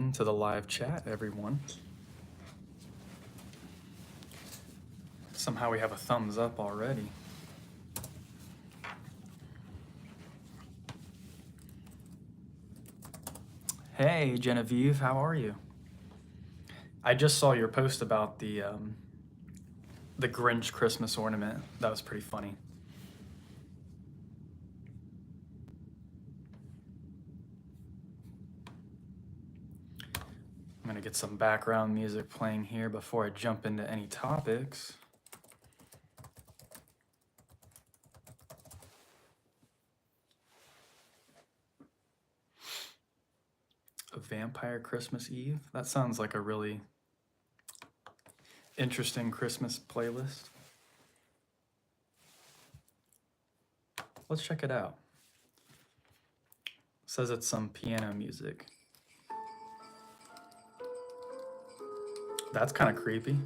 To the live chat, everyone. Somehow we have a thumbs up already. Hey, Genevieve, how are you? I just saw your post about the Grinch Christmas ornament. That was pretty funny. I'm gonna get some background music playing here before I jump into any topics. A Vampire Christmas Eve? That sounds like a really interesting Christmas playlist. Let's check it out. It says it's some piano music. That's kind of creepy.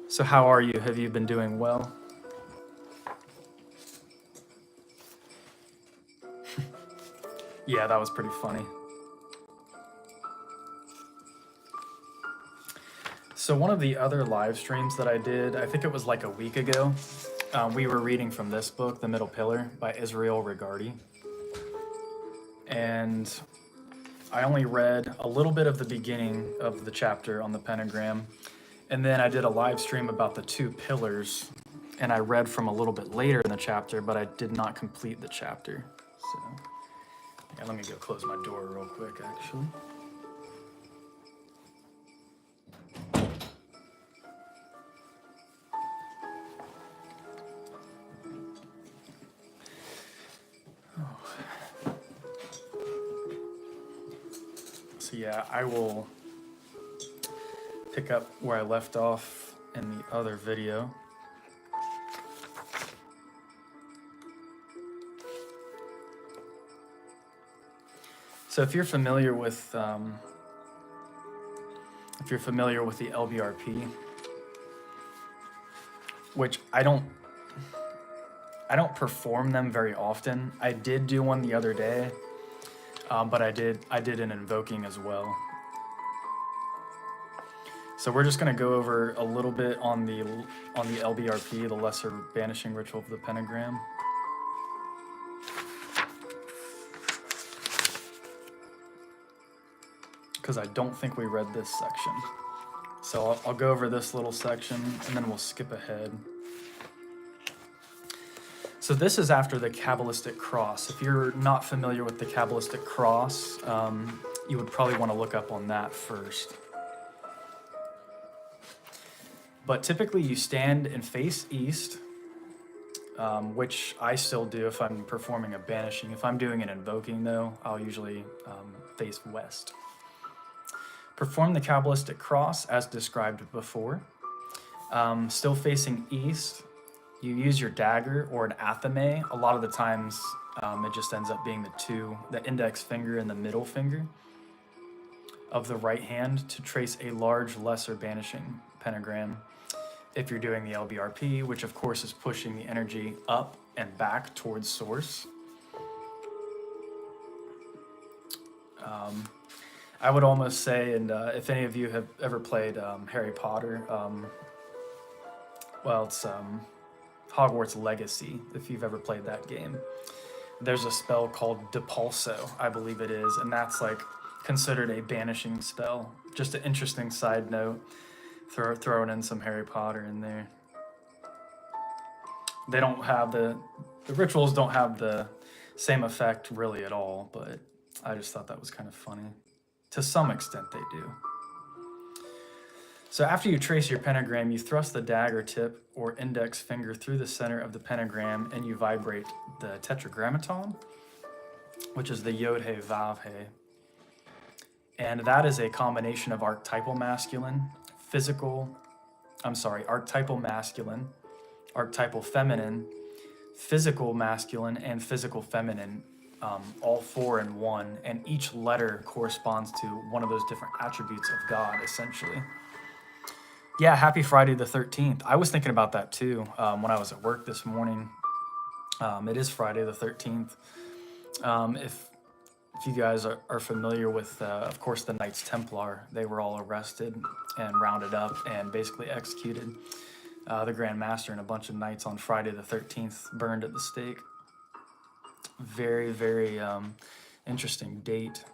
So how are you? Have you been doing well? Yeah, that was pretty funny. So one of the other live streams that I did, I think it was like a week ago, we were reading from this book, The Middle Pillar by Israel Regardie. And I only read a little bit of the beginning of the chapter on the pentagram. And then I did a live stream about the two pillars. And I read from a little bit later in the chapter, but I did not complete the chapter. So yeah, let me go close my door real quick, actually. So yeah, I will pick up where I left off in the other video. So if you're familiar with the LBRP, which I don't perform them very often. I did do one the other day, but I did an invoking as well. So we're just going to go over a little bit on the LBRP, the Lesser Banishing Ritual of the Pentagram. Because I don't think we read this section. So I'll go over this little section and then we'll skip ahead. So this is after the Kabbalistic cross. If you're not familiar with the Kabbalistic cross, you would probably want to look up on that first. But typically you stand and face east, which I still do if I'm performing a banishing. If I'm doing an invoking though, I'll usually face west. Perform the Kabbalistic cross as described before. Still facing east, you use your dagger or an athame. A lot of the times it just ends up being the index finger and the middle finger of the right hand to trace a large lesser banishing pentagram. If you're doing the LBRP, which of course is pushing the energy up and back towards source. I would almost say, and if any of you have ever played Harry Potter, it's Hogwarts Legacy, if you've ever played that game. There's a spell called Depulso, I believe it is, and that's like considered a banishing spell. Just an interesting side note, throwing in some Harry Potter in there. They don't have the rituals don't have the same effect really at all, but I just thought that was kind of funny. To some extent they do. So after you trace your pentagram, you thrust the dagger tip or index finger through the center of the pentagram and you vibrate the tetragrammaton, which is the Yod-He Vav-He. And that is a combination of archetypal masculine, archetypal masculine, archetypal feminine, physical masculine, and physical feminine, all four in one, and each letter corresponds to one of those different attributes of God, essentially. Yeah, happy Friday the 13th. I was thinking about that too when I was at work this morning. It is Friday the 13th. If you guys are familiar with, of course, the Knights Templar, they were all arrested and rounded up and basically executed. The Grand Master and a bunch of knights on Friday the 13th burned at the stake. Very, very interesting date.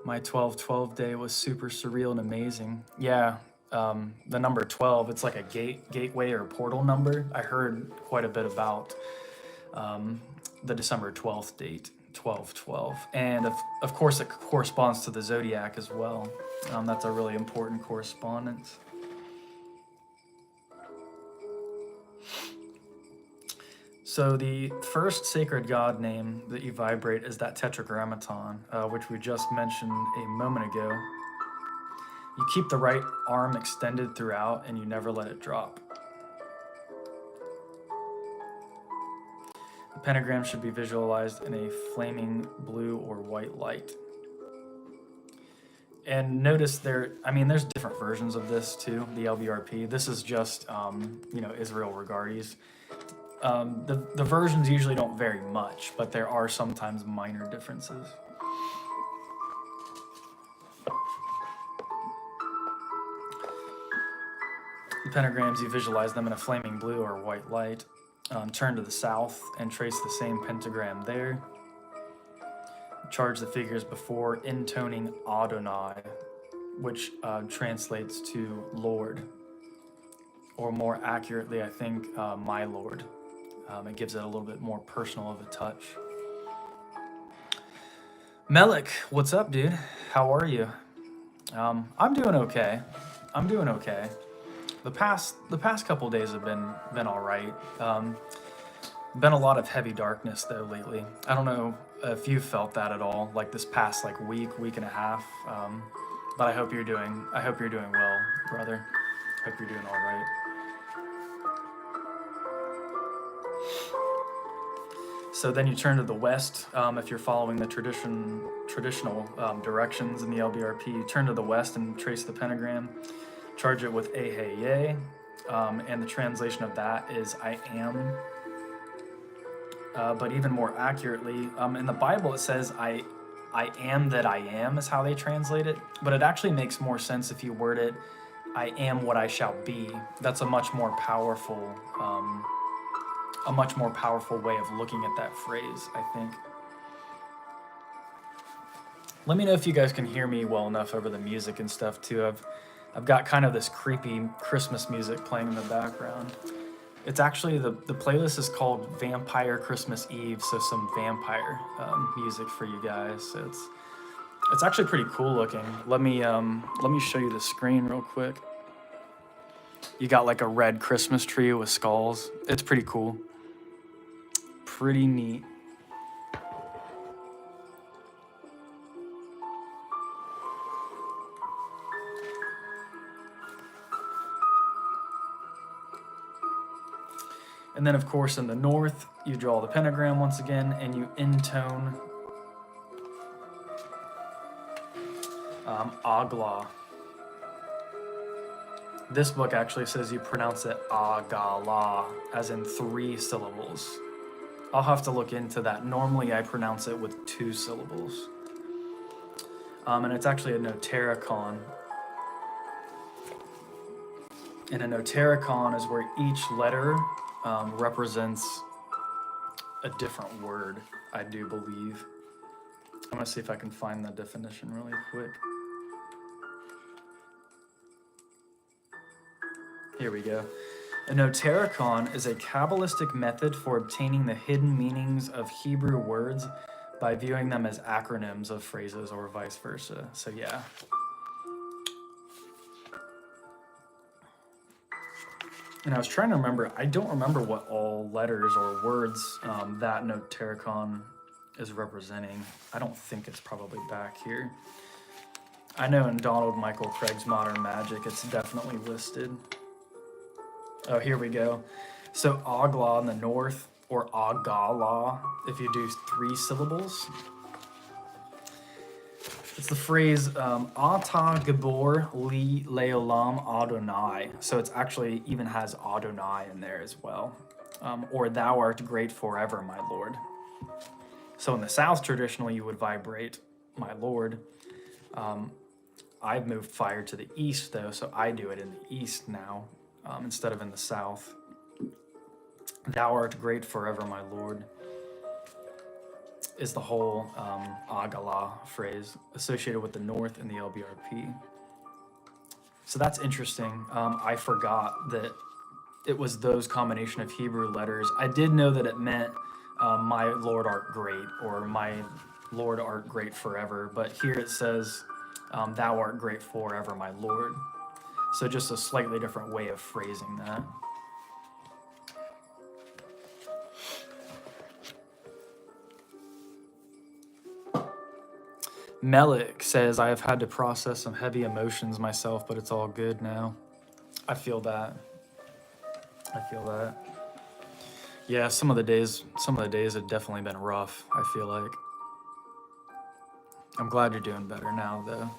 My 12/12 day was super surreal and amazing. Yeah, the number 12, it's like a gateway or portal number. I heard quite a bit about the December 12th date, 12/12. And of course it corresponds to the zodiac as well. That's a really important correspondence. So the first sacred god name that you vibrate is that tetragrammaton, which we just mentioned a moment ago. You keep the right arm extended throughout and you never let it drop. The pentagram should be visualized in a flaming blue or white light. And notice there's different versions of this too, the LBRP. This is just, Israel Regardi's. The versions usually don't vary much, but there are sometimes minor differences. The pentagrams, you visualize them in a flaming blue or white light. Turn to the south and trace the same pentagram there. Charge the figures before intoning Adonai, which translates to Lord, or more accurately, I think, my Lord. It gives it a little bit more personal of a touch. Melik, what's up, dude? How are you? I'm doing okay. The past couple days have been all right. Been a lot of heavy darkness though lately. I don't know if you felt that at all, like this past week and a half. But I hope you're doing well, brother. Hope you're doing all right. So then you turn to the west. If you're following the traditional directions in the LBRP, you turn to the west and trace the pentagram. Charge it with Ehe, and the translation of that is I am. But even more accurately, in the Bible it says I am that I am is how they translate it. But it actually makes more sense if you word it, I am what I shall be. That's a much more powerful way of looking at that phrase, I think. Let me know if you guys can hear me well enough over the music and stuff too. I've got kind of this creepy Christmas music playing in the background. It's actually, the playlist is called Vampire Christmas Eve, so some vampire music for you guys. So it's actually pretty cool looking. Let me show you the screen real quick. You got like a red Christmas tree with skulls. It's pretty cool. Pretty neat. And then, of course, in the north, you draw the pentagram once again, and you intone Agla. This book actually says you pronounce it Agala, as in 3 syllables. I'll have to look into that. Normally, I pronounce it with 2 syllables. And it's actually a notaricon. And a notaricon is where each letter represents a different word, I do believe. I'm gonna see if I can find the definition really quick. Here we go. A notaricon is a Kabbalistic method for obtaining the hidden meanings of Hebrew words by viewing them as acronyms of phrases or vice versa. So yeah. And I was trying to remember, I don't remember what all letters or words that notaricon is representing. I don't think it's probably back here. I know in Donald Michael Craig's Modern Magic, it's definitely listed. Oh, here we go. So Agla in the north, or Agala, if you do 3 syllables. It's the phrase, Ata Gabor Li Leolam Adonai. So it's actually even has Adonai in there as well. or thou art great forever, my Lord. So in the South, traditionally, you would vibrate my Lord. I've moved fire to the East, though, so I do it in the East now instead of in the South. Thou art great forever, my Lord, is the whole Agala phrase associated with the North and the LBRP. So that's interesting. I forgot that it was those combination of Hebrew letters. I did know that it meant my Lord art great, or my Lord art great forever, but here it says thou art great forever, my Lord. So just a slightly different way of phrasing that. Melik says, I have had to process some heavy emotions myself, but it's all good now. I feel that. I feel that. Yeah, some of the days have definitely been rough, I feel like. I'm glad you're doing better now, though.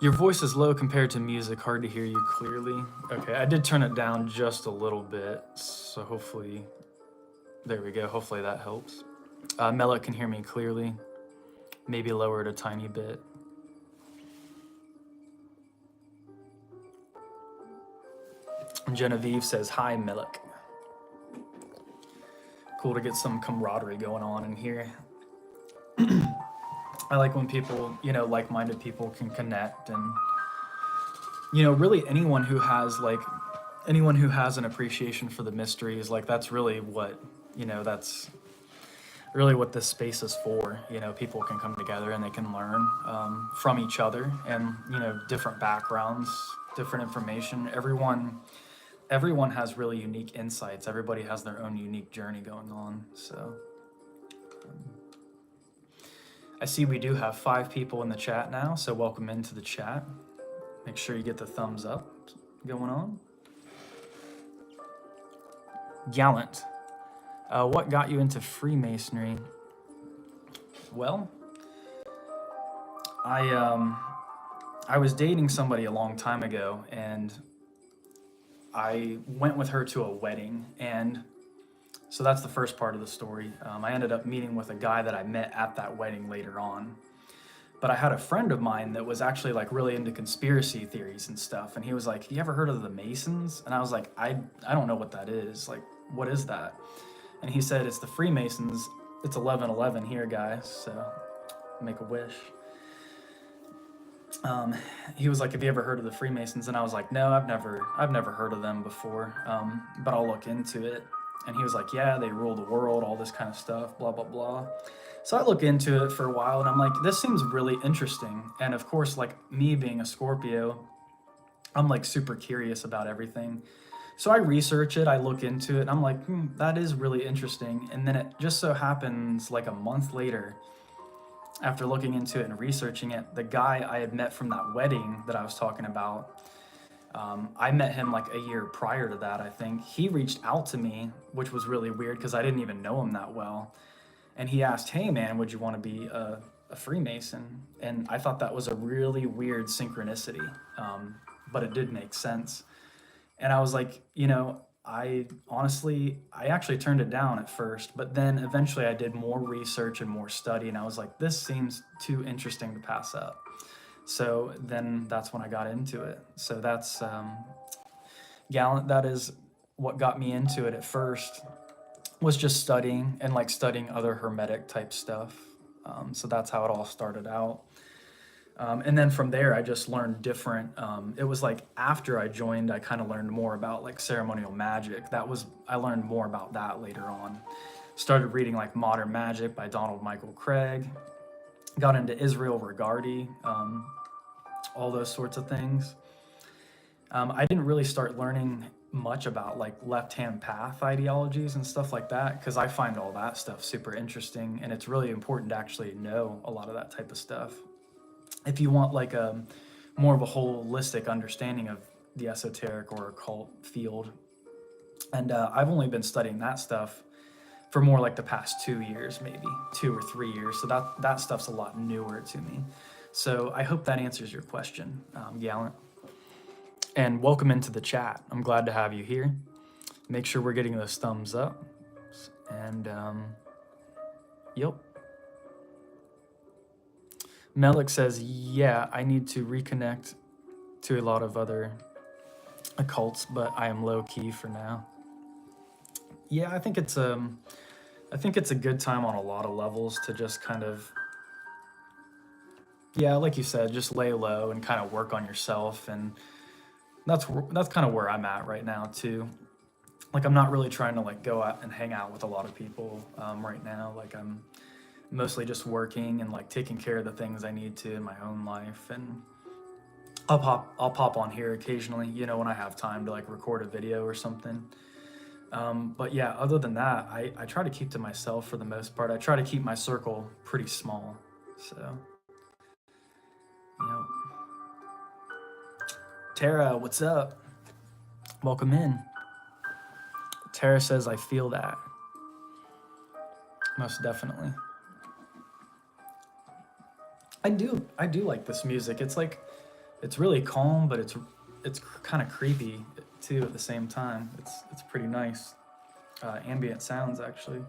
Your voice is low compared to music, hard to hear you clearly. Okay, I did turn it down just a little bit, so hopefully, there we go, hopefully that helps. Melik can hear me clearly. Maybe lower it a tiny bit. Genevieve says, hi, Melik. Cool to get some camaraderie going on in here. I like when people, like-minded people can connect, and, really anyone who has an appreciation for the mysteries, like that's really what, that's really what this space is for. People can come together and they can learn from each other, and different backgrounds, different information. Everyone has really unique insights. Everybody has their own unique journey going on. So I see we do have 5 people in the chat now, so welcome into the chat. Make sure you get the thumbs up going on. Gallant. What got you into Freemasonry? Well, I was dating somebody a long time ago, and I went with her to a wedding, and so that's the first part of the story. I ended up meeting with a guy that I met at that wedding later on. But I had a friend of mine that was actually like really into conspiracy theories and stuff, and he was like, you ever heard of the Masons? And I was like, I don't know what that is. Like, what is that? And he said, it's the Freemasons. It's 11/11 here, guys, so make a wish. He was like, have you ever heard of the Freemasons? And I was like, no, I've never heard of them before, but I'll look into it. And he was like, yeah, they rule the world, all this kind of stuff, blah, blah, blah. So I look into it for a while, and I'm like, this seems really interesting. And of course, like me being a Scorpio, I'm like super curious about everything. So I research it, I look into it, and I'm like, that is really interesting. And then it just so happens like a month later, after looking into it and researching it, the guy I had met from that wedding that I was talking about, I met him like a year prior to that, I think. He reached out to me, which was really weird because I didn't even know him that well. And he asked, hey man, would you want to be a Freemason? And I thought that was a really weird synchronicity, but it did make sense. And I was like, I actually turned it down at first, but then eventually I did more research and more study, and I was like, this seems too interesting to pass up. So then that's when I got into it. So that's Gallant. That is what got me into it at first, was just studying and like studying other Hermetic type stuff. So that's how it all started out. And then from there, I just learned different. It was like after I joined, I kind of learned more about like ceremonial magic. I learned more about that later on. Started reading like Modern Magic by Donald Michael Craig. Got into Israel Regardie, all those sorts of things. I didn't really start learning much about like left-hand path ideologies and stuff like that, because I find all that stuff super interesting, and it's really important to actually know a lot of that type of stuff if you want like a more of a holistic understanding of the esoteric or occult field. And I've only been studying that stuff for more like the past 2 years, maybe 2 or 3 years. So that stuff's a lot newer to me. So I hope that answers your question, Gallant. And welcome into the chat. I'm glad to have you here. Make sure we're getting those thumbs up. And, yep. Melik says, yeah, I need to reconnect to a lot of other occults, but I am low key for now. Yeah, I think it's a good time on a lot of levels to just kind of, yeah, like you said, just lay low and kind of work on yourself. And that's kind of where I'm at right now too. Like, I'm not really trying to like go out and hang out with a lot of people right now. Like, I'm mostly just working and like taking care of the things I need to in my own life. And I'll pop on here occasionally, you know, when I have time to like record a video or something. But yeah, other than that, I try to keep to myself for the most part. I try to keep my circle pretty small. So, you know. Tara, what's up? Welcome in. Tara says, I feel that. Most definitely. I do like this music. It's like, it's really calm, but it's kind of creepy too at the same time. It's pretty nice. Ambient sounds, actually.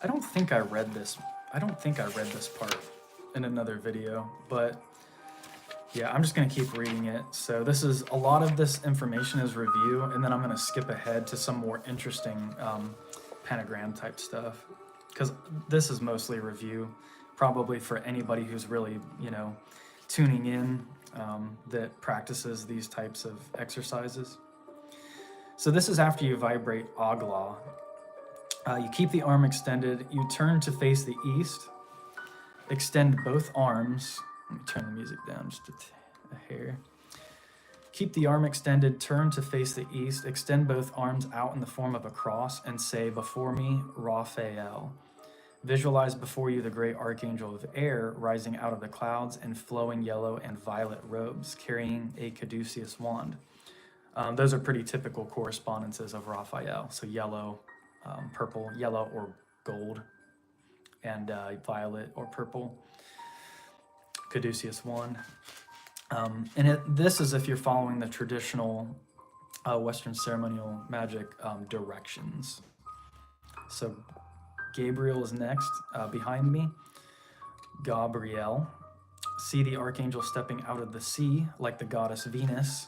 I don't think I read this part in another video, but yeah, I'm just gonna keep reading it. So this is, a lot of this information is review, and then I'm gonna skip ahead to some more interesting pentagram type stuff, because this is mostly review, probably for anybody who's really, you know, tuning in, that practices these types of exercises. So this is after you vibrate Agla. You keep the arm extended, you turn to face the east, extend both arms. Let me turn the music down just a hair. Keep the arm extended, turn to face the east, extend both arms out in the form of a cross, and say, before me, Raphael. Visualize before you the great archangel of air rising out of the clouds in flowing yellow and violet robes, carrying a caduceus wand. Those are pretty typical correspondences of Raphael. So yellow, purple, yellow or gold, and violet or purple. Caduceus wand. And this is if you're following the traditional Western ceremonial magic directions. So Gabriel is next, behind me. Gabriel. See the archangel stepping out of the sea like the goddess Venus,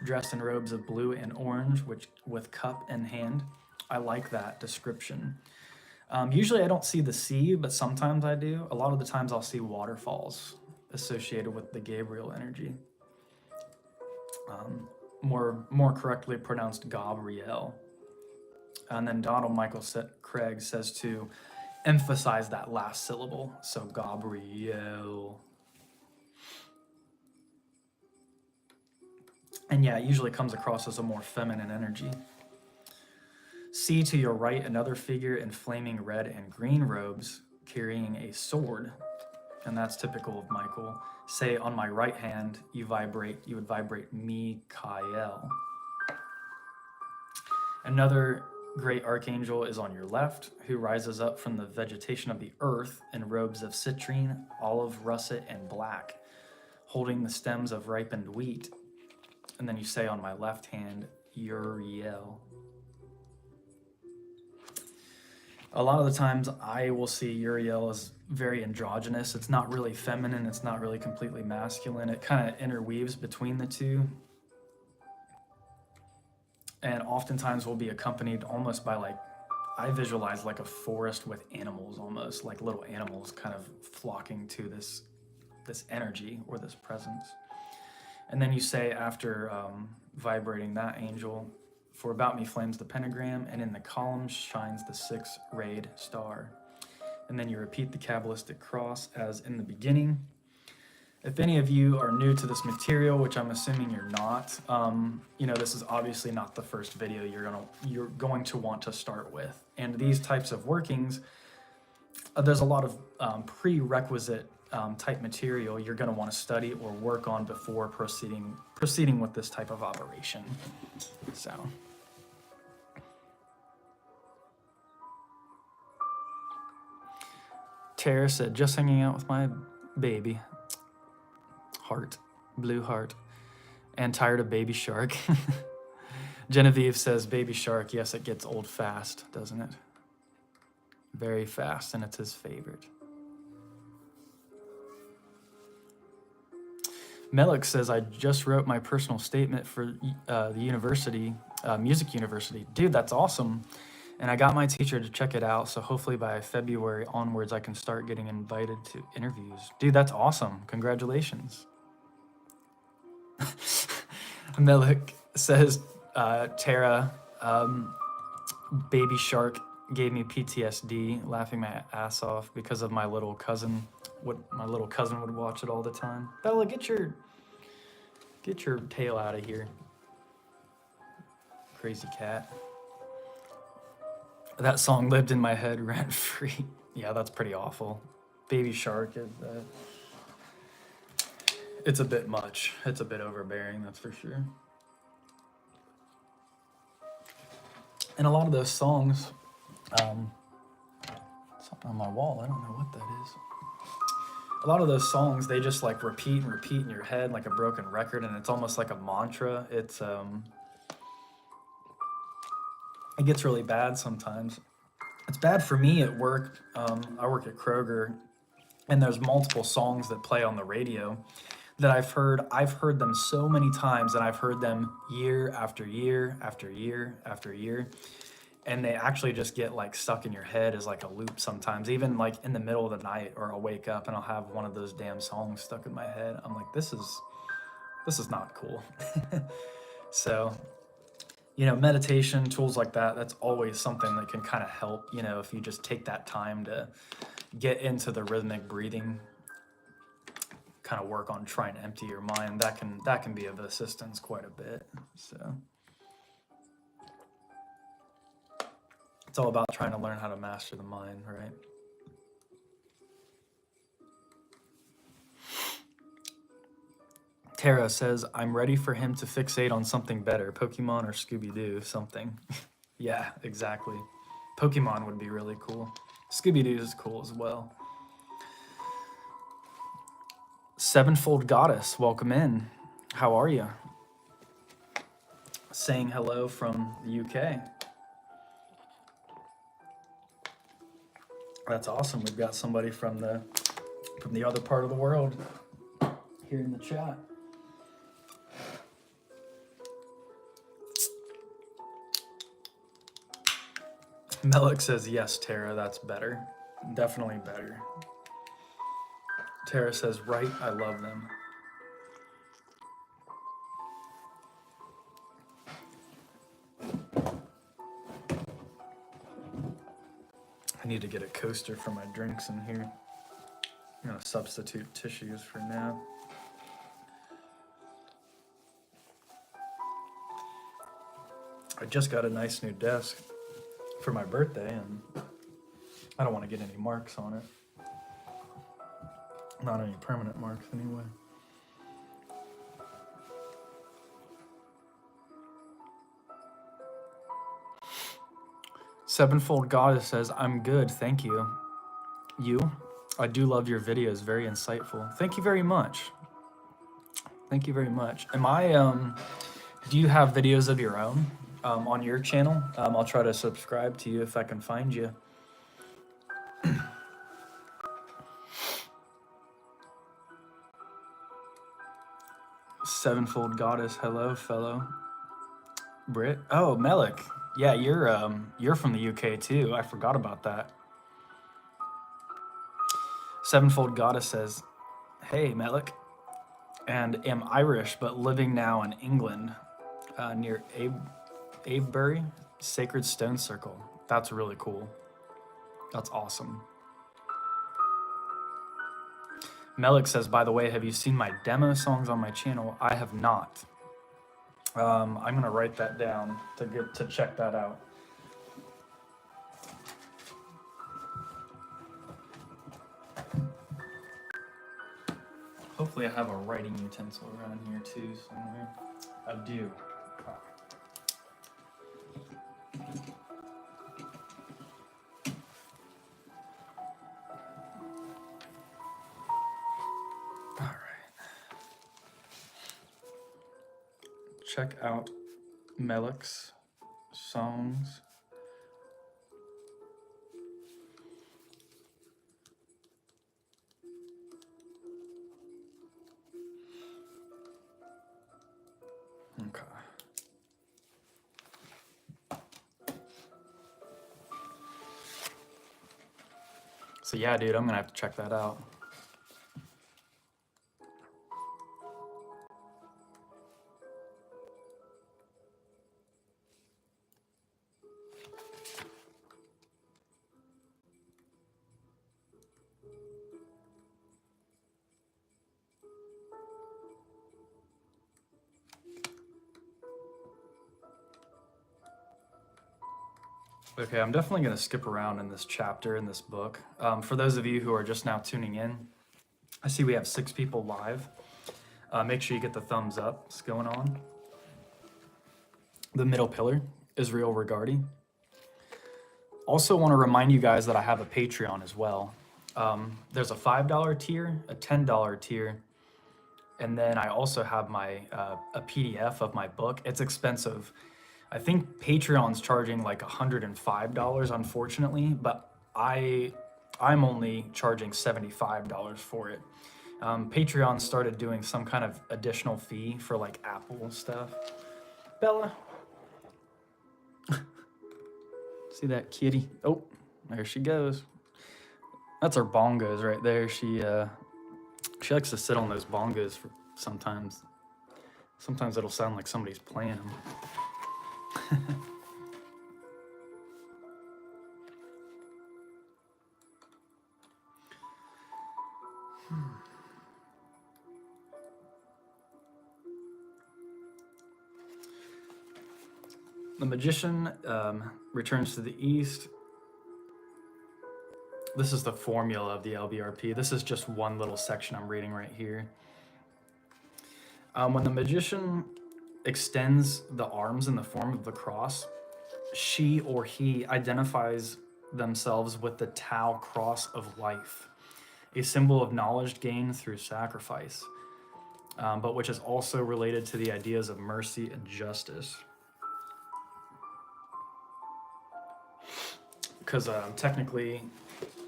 dressed in robes of blue and orange, with cup in hand. I like that description. Usually I don't see the sea, but sometimes I do. A lot of the times I'll see waterfalls associated with the Gabriel energy. More correctly pronounced Gabriel. And then Donald Michael Craig says to emphasize that last syllable. So Gabriel. And yeah, it usually comes across as a more feminine energy. See to your right another figure in flaming red and green robes carrying a sword. And that's typical of Michael. Say, on my right hand, you would vibrate Mikael. Another great archangel is on your left, who rises up from the vegetation of the earth in robes of citrine, olive, russet, and black, holding the stems of ripened wheat. And then you say, on my left hand, Uriel. A lot of the times I will see Uriel as very androgynous. It's not really feminine. It's not really completely masculine. It kind of interweaves between the two. And oftentimes will be accompanied almost by, like, I visualize like a forest with animals, almost like little animals kind of flocking to this energy or this presence. And then you say, after vibrating that angel, for about me flames the pentagram, and in the columns shines the six-rayed star. And then you repeat the Kabbalistic cross as in the beginning. If any of you are new to this material, which I'm assuming you're not, you know, this is obviously not the first video you're going to want to start with. And these types of workings, there's a lot of prerequisite type material you're going to want to study or work on before proceeding with this type of operation. So Tara said, just hanging out with my baby. Heart. Blue heart. And tired of Baby Shark. Genevieve says, Baby Shark, yes, it gets old fast, doesn't it? Very fast, and it's his favorite. Melik says, I just wrote my personal statement for the university, music university. Dude, that's awesome. And I got my teacher to check it out, so hopefully by February onwards, I can start getting invited to interviews. Dude, that's awesome. Congratulations. Melik says, Tara, Baby Shark gave me PTSD, laughing my ass off because of my little cousin. What my little cousin would watch it all the time. Bella, get your tail out of here. Crazy cat. That song lived in my head rent free. Yeah, that's pretty awful. Baby Shark is it's a bit much. It's a bit overbearing, that's for sure. And a lot of those songs, something on my wall, I don't know what that is. A lot of those songs, they just like repeat and repeat in your head like a broken record, and it's almost like a mantra. It gets really bad sometimes. It's bad for me at work. I work at Kroger, and there's multiple songs that play on the radio that I've heard them so many times, and I've heard them year after year after year after year, and they actually just get like stuck in your head as like a loop sometimes, even like in the middle of the night, or I'll wake up and I'll have one of those damn songs stuck in my head. I'm like, this is not cool. So, you know, meditation, tools like that, that's always something that can kind of help, you know, if you just take that time to get into the rhythmic breathing, kind of work on trying to empty your mind, that can be of assistance quite a bit. So it's all about trying to learn how to master the mind, right? Tara says, I'm ready for him to fixate on something better, Pokemon or Scooby-Doo, something. Yeah, exactly. Pokemon would be really cool. Scooby-Doo is cool as well. Sevenfold Goddess, welcome in. How are you? Saying hello from the UK. That's awesome. We've got somebody from the other part of the world here in the chat. Melik says, yes, Tara, that's better. Definitely better. Tara says, right, I love them. I need to get a coaster for my drinks in here. I'm gonna substitute tissues for now. I just got a nice new desk for my birthday, and I don't want to get any marks on it. Not any permanent marks, anyway. Sevenfold Goddess says, I'm good, thank you. You? I do love your videos, very insightful. Thank you very much. Thank you very much. Do you have videos of your own on your channel? I'll try to subscribe to you if I can find you. Sevenfold Goddess, hello, fellow Brit. Oh, Melik. Yeah, you're from the UK too. I forgot about that. Sevenfold Goddess says, hey, Melik, and am Irish, but living now in England, near Avebury, Sacred Stone Circle. That's really cool. That's awesome. Melik says, by the way, have you seen my demo songs on my channel? I have not. I'm gonna write that down to check that out. Hopefully I have a writing utensil around here too somewhere. I do. All right. Check out Melik's songs. Okay. So yeah, dude, I'm gonna have to check that out. Okay, I'm definitely going to skip around in this chapter in this book. For those of you who are just now tuning in, I see we have 6 people live. Make sure you get the thumbs up. What's going on? The middle pillar, Israel Regardi. Also want to remind you guys that I have a Patreon as well. There's a $5 tier, a $10 tier, and then I also have my a PDF of my book. It's expensive. I think Patreon's charging like $105, unfortunately, but I'm only charging $75 for it. Patreon started doing some kind of additional fee for like Apple stuff. Bella, see that kitty? Oh, there she goes. That's her bongos right there. She likes to sit on those bongos for sometimes. Sometimes it'll sound like somebody's playing them. The magician returns to the east. This is the formula of the LBRP. This is just one little section I'm reading right here. When the magician extends the arms in the form of the cross, she or he identifies themselves with the Tau cross of life, a symbol of knowledge gained through sacrifice, but which is also related to the ideas of mercy and justice. Because technically,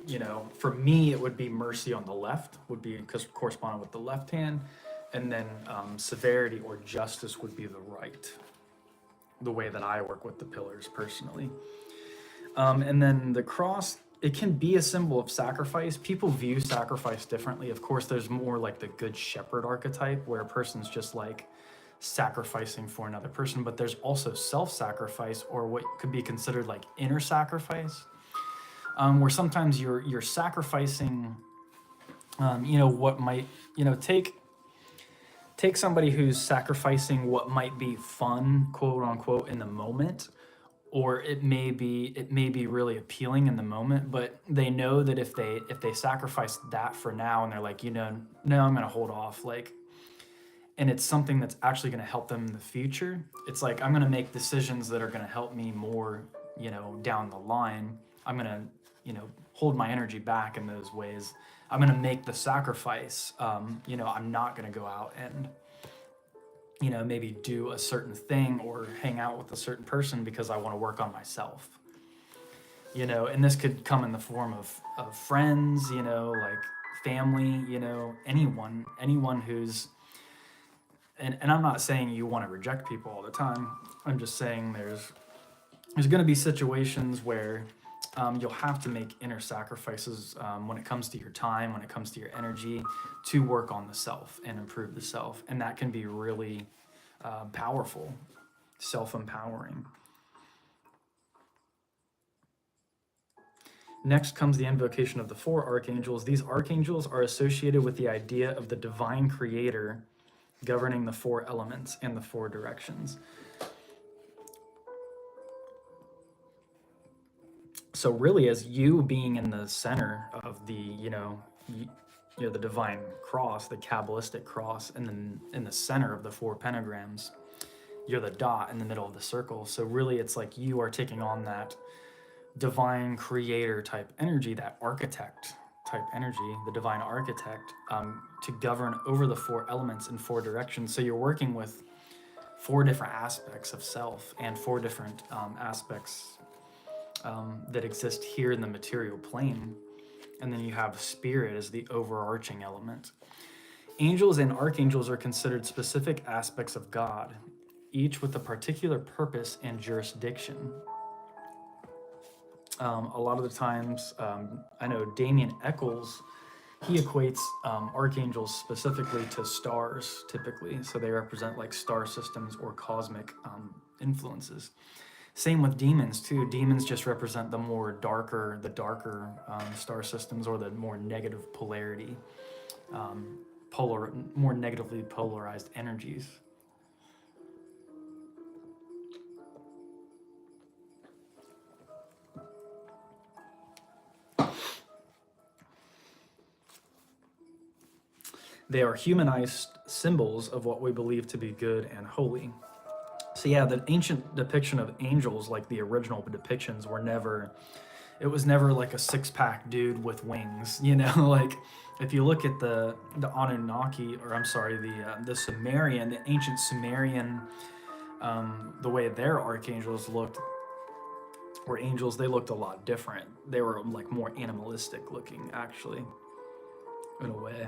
you know, for me, it would be mercy on the left, would be because corresponding with the left hand, and then severity or justice would be the right, the way that I work with the pillars personally. And then the cross, it can be a symbol of sacrifice. People view sacrifice differently. Of course, there's more like the good shepherd archetype where a person's just like sacrificing for another person, but there's also self-sacrifice, or what could be considered like inner sacrifice, where sometimes you're sacrificing, you know, what might, you know, take somebody who's sacrificing what might be fun, quote unquote, in the moment, or it may be really appealing in the moment, but they know that if they sacrifice that for now, and they're like, you know, no, I'm gonna hold off, like, and it's something that's actually gonna help them in the future. It's like, I'm gonna make decisions that are gonna help me more, you know, down the line. I'm gonna, you know, hold my energy back in those ways. I'm gonna make the sacrifice. You know, I'm not gonna go out and, you know, maybe do a certain thing or hang out with a certain person because I want to work on myself. You know, and this could come in the form of friends, you know, like family, you know, anyone who's, and I'm not saying you want to reject people all the time. I'm just saying there's going to be situations where you'll have to make inner sacrifices when it comes to your time, when it comes to your energy, to work on the self and improve the self. And that can be really powerful, self-empowering. Next comes the invocation of the 4 archangels. These archangels are associated with the idea of the divine creator governing the 4 elements and the 4 directions. So really, as you being in the center of the, you know, the divine cross, the Kabbalistic cross, and then in the center of the 4 pentagrams, you're the dot in the middle of the circle. So really, it's like you are taking on that divine creator type energy, that architect archetype energy, the divine architect, to govern over the 4 elements in 4 directions. So you're working with 4 different aspects of self and 4 different aspects that exist here in the material plane. And then you have spirit as the overarching element. Angels and archangels are considered specific aspects of God, each with a particular purpose and jurisdiction. A lot of the times, I know Damien Eccles, he equates archangels specifically to stars, typically. So they represent like star systems or cosmic influences. Same with demons too. Demons just represent the darker star systems, or the more negative polarity, more negatively polarized energies. They are humanized symbols of what we believe to be good and holy. So yeah, the ancient depiction of angels, like the original depictions, it was never like a 6-pack dude with wings, like if you look at the Anunnaki, or I'm sorry, the Sumerian, the ancient Sumerian, the way their archangels looked, or angels, they looked a lot different. They were like more animalistic looking, actually, in a way.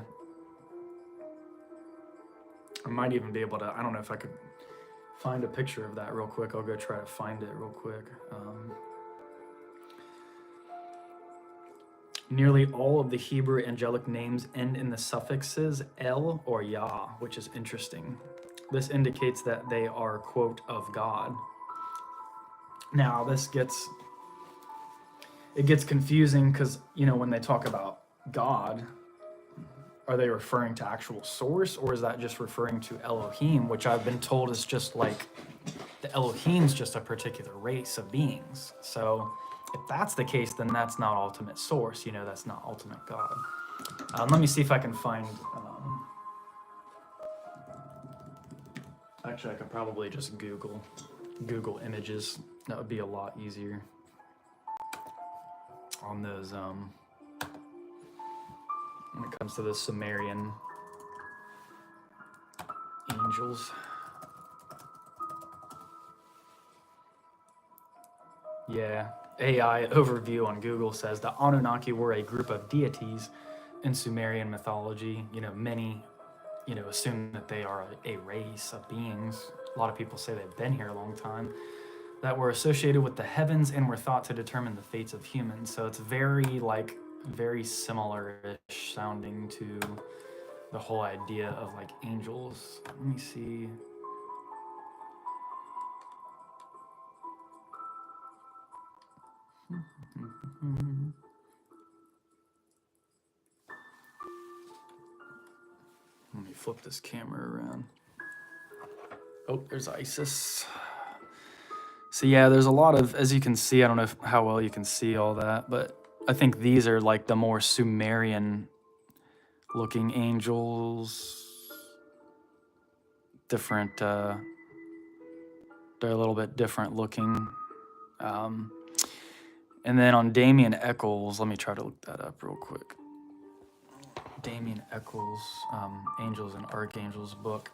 I might even be able to, I don't know if I could find a picture of that real quick. I'll go try to find it real quick. Nearly all of the Hebrew angelic names end in the suffixes El or Yah, which is interesting. This indicates that they are, quote, of God. Now, it gets confusing because, when they talk about God, are they referring to actual source, or is that just referring to Elohim, which I've been told is just like, the Elohim's just a particular race of beings. So if that's the case, then that's not ultimate source, that's not ultimate God. Let me see if I can find, actually I could probably just Google images. That would be a lot easier on those, when it comes to the Sumerian angels. Yeah, AI overview on Google says the Anunnaki were a group of deities in Sumerian mythology. Many, assume that they are a race of beings. A lot of people say they've been here a long time, that were associated with the heavens and were thought to determine the fates of humans. So it's very similar-ish sounding to the whole idea of like angels. Let me see. Let me flip this camera around. Oh, there's Isis. So yeah, there's a lot of, as you can see, I don't know how well you can see all that, but I think these are like the more Sumerian looking angels. Different, they're a little bit different looking. And then on Damien Eccles, let me try to look that up real quick. Damien Eccles, Angels and Archangels book.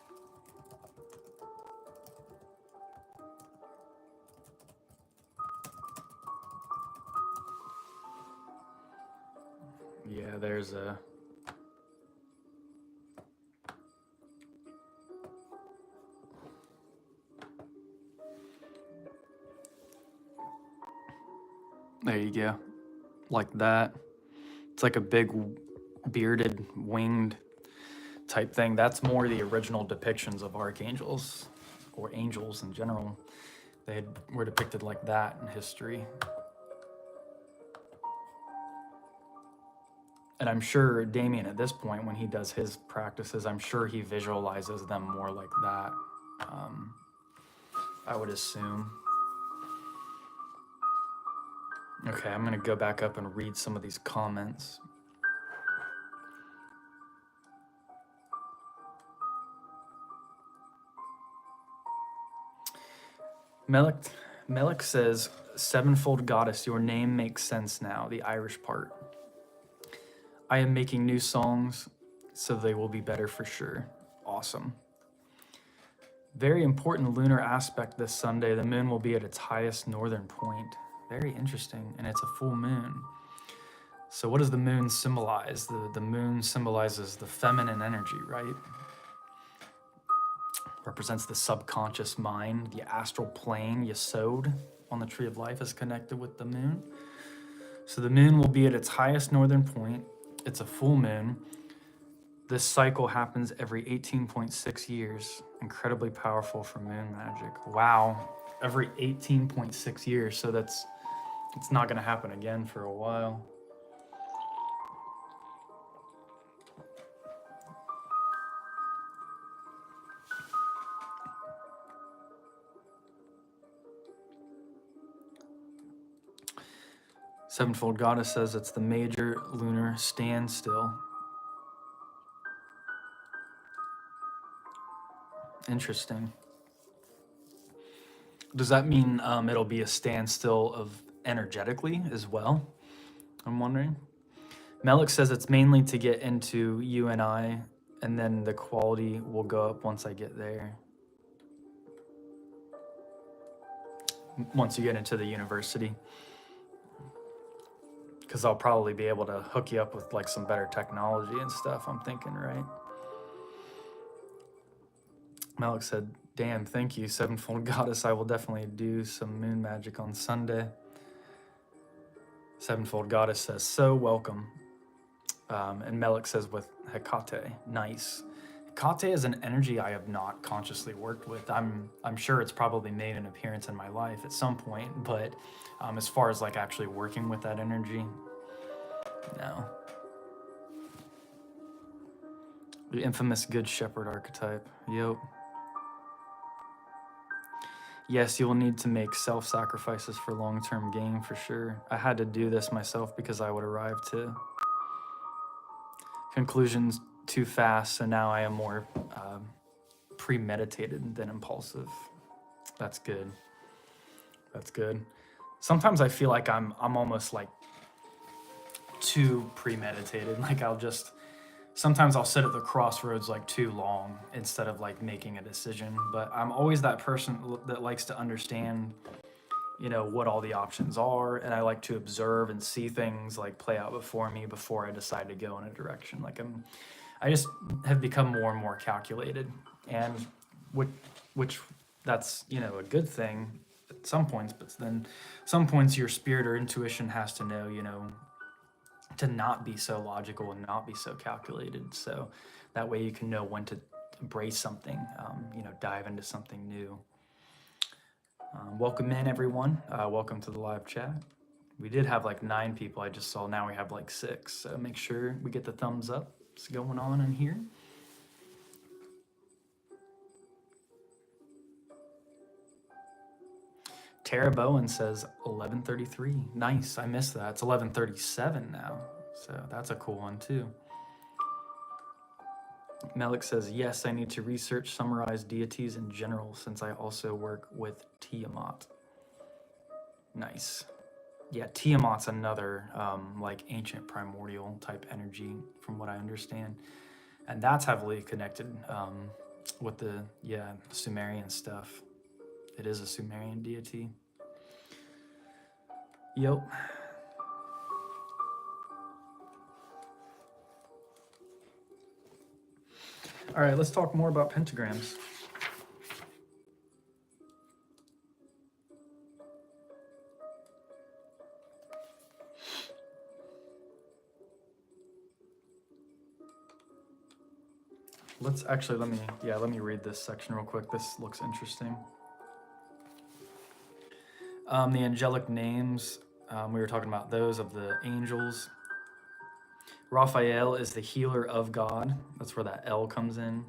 Yeah, there's a... There you go. Like that. It's like a big bearded winged type thing. That's more the original depictions of archangels, or angels in general. They were depicted like that in history. And I'm sure Damien, at this point, when he does his practices, I'm sure he visualizes them more like that. I would assume. Okay, I'm gonna go back up and read some of these comments. Melik says, sevenfold goddess, your name makes sense now, the Irish part. I am making new songs, so they will be better for sure. Awesome. Very important lunar aspect this Sunday. The moon will be at its highest northern point. Very interesting, and it's a full moon. So what does the moon symbolize? The moon symbolizes the feminine energy, right? Represents the subconscious mind, the astral plane, Yesod on the tree of life is connected with the moon. So the moon will be at its highest northern point. It's a full moon. This cycle happens every 18.6 years. Incredibly powerful for moon magic. Wow, every 18.6 years. So it's not going to happen again for a while. Sevenfold Goddess says it's the major lunar standstill. Interesting. Does that mean it'll be a standstill of energetically as well? I'm wondering. Melik says it's mainly to get into you and I, and then the quality will go up once I get there. Once you get into the university. Because I'll probably be able to hook you up with like some better technology and stuff, I'm thinking, right? Malik said, damn, thank you, Sevenfold Goddess. I will definitely do some moon magic on Sunday. Sevenfold Goddess says, so welcome. And Melik says with Hecate, nice. Hecate is an energy I have not consciously worked with. I'm sure it's probably made an appearance in my life at some point, but as far as like actually working with that energy, no. The infamous Good Shepherd archetype, yep. Yes, you will need to make self-sacrifices for long-term gain for sure. I had to do this myself because I would arrive to conclusions too fast, so now I am more premeditated than impulsive. That's good. That's good. Sometimes I feel like I'm almost like too premeditated. Like sometimes I'll sit at the crossroads like too long instead of like making a decision. But I'm always that person that likes to understand, you know, what all the options are, and I like to observe and see things like play out before me before I decide to go in a direction. Like I just have become more and more calculated, and which that's, you know, a good thing at some points, but then some points your spirit or intuition has to know, you know, to not be so logical and not be so calculated. So that way you can know when to embrace something, you know, dive into something new. Welcome in, everyone. Welcome to the live chat. We did have like 9 people I just saw. Now we have like 6. So make sure we get the thumbs up. What's going on in here? Tara Bowen says 11:33. Nice, I missed that. It's 11:37 now. So that's a cool one too. Melik says, yes, I need to research, summarize deities in general since I also work with Tiamat. Nice. Yeah, Tiamat's another like ancient primordial type energy from what I understand. And that's heavily connected with the, Sumerian stuff. It is a Sumerian deity. Yep. All right, let's talk more about pentagrams. Let's actually, let me read this section real quick. This looks interesting. The angelic names, we were talking about those of the angels. Raphael is the healer of God. That's where that L comes in,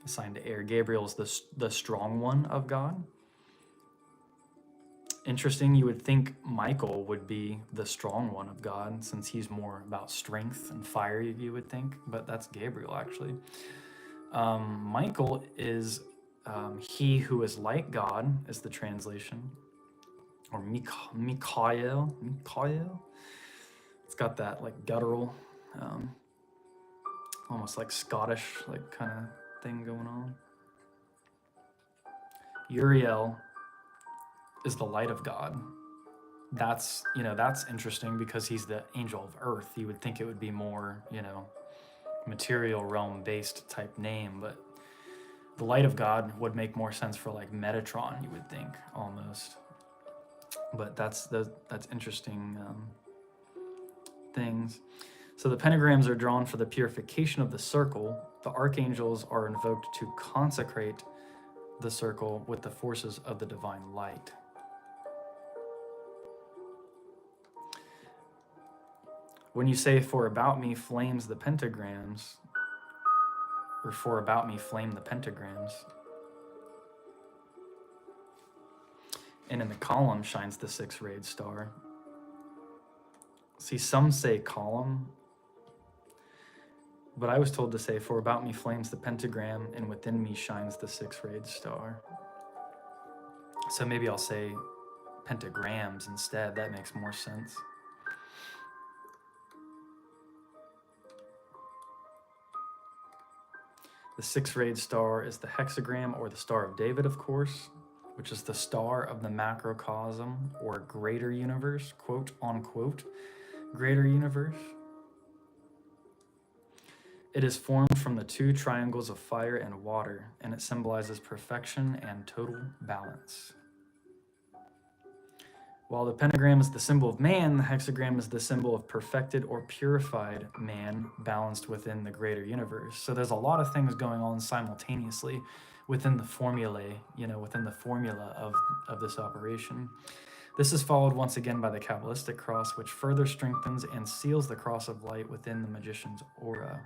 assigned to air. Gabriel is the strong one of God. Interesting, you would think Michael would be the strong one of God since he's more about strength and fire, you would think, but that's Gabriel actually. Michael is he who is like God is the translation, or Mikhail. It's got that like guttural almost like Scottish, like kind of thing going on. Uriel is the light of God. That's, that's interesting because he's the angel of earth. You would think it would be more, material realm based type name, but the light of God would make more sense for like Metatron, you would think, almost. But that's interesting things. So the pentagrams are drawn for the purification of the circle. The archangels are invoked to consecrate the circle with the forces of the divine light. When you say, for about me flames the pentagrams, or for about me flame the pentagrams, and in the column shines the six-rayed star. See, some say column, but I was told to say, for about me flames the pentagram, and within me shines the six-rayed star. So maybe I'll say pentagrams instead. That makes more sense. The six-rayed star is the hexagram, or the Star of David, of course, which is the star of the macrocosm, or greater universe, quote unquote, greater universe. It is formed from the two triangles of fire and water, and it symbolizes perfection and total balance. While the pentagram is the symbol of man, the hexagram is the symbol of perfected or purified man balanced within the greater universe. So there's a lot of things going on simultaneously within the formulae, within the formula of this operation. This is followed once again by the Kabbalistic cross, which further strengthens and seals the cross of light within the magician's aura.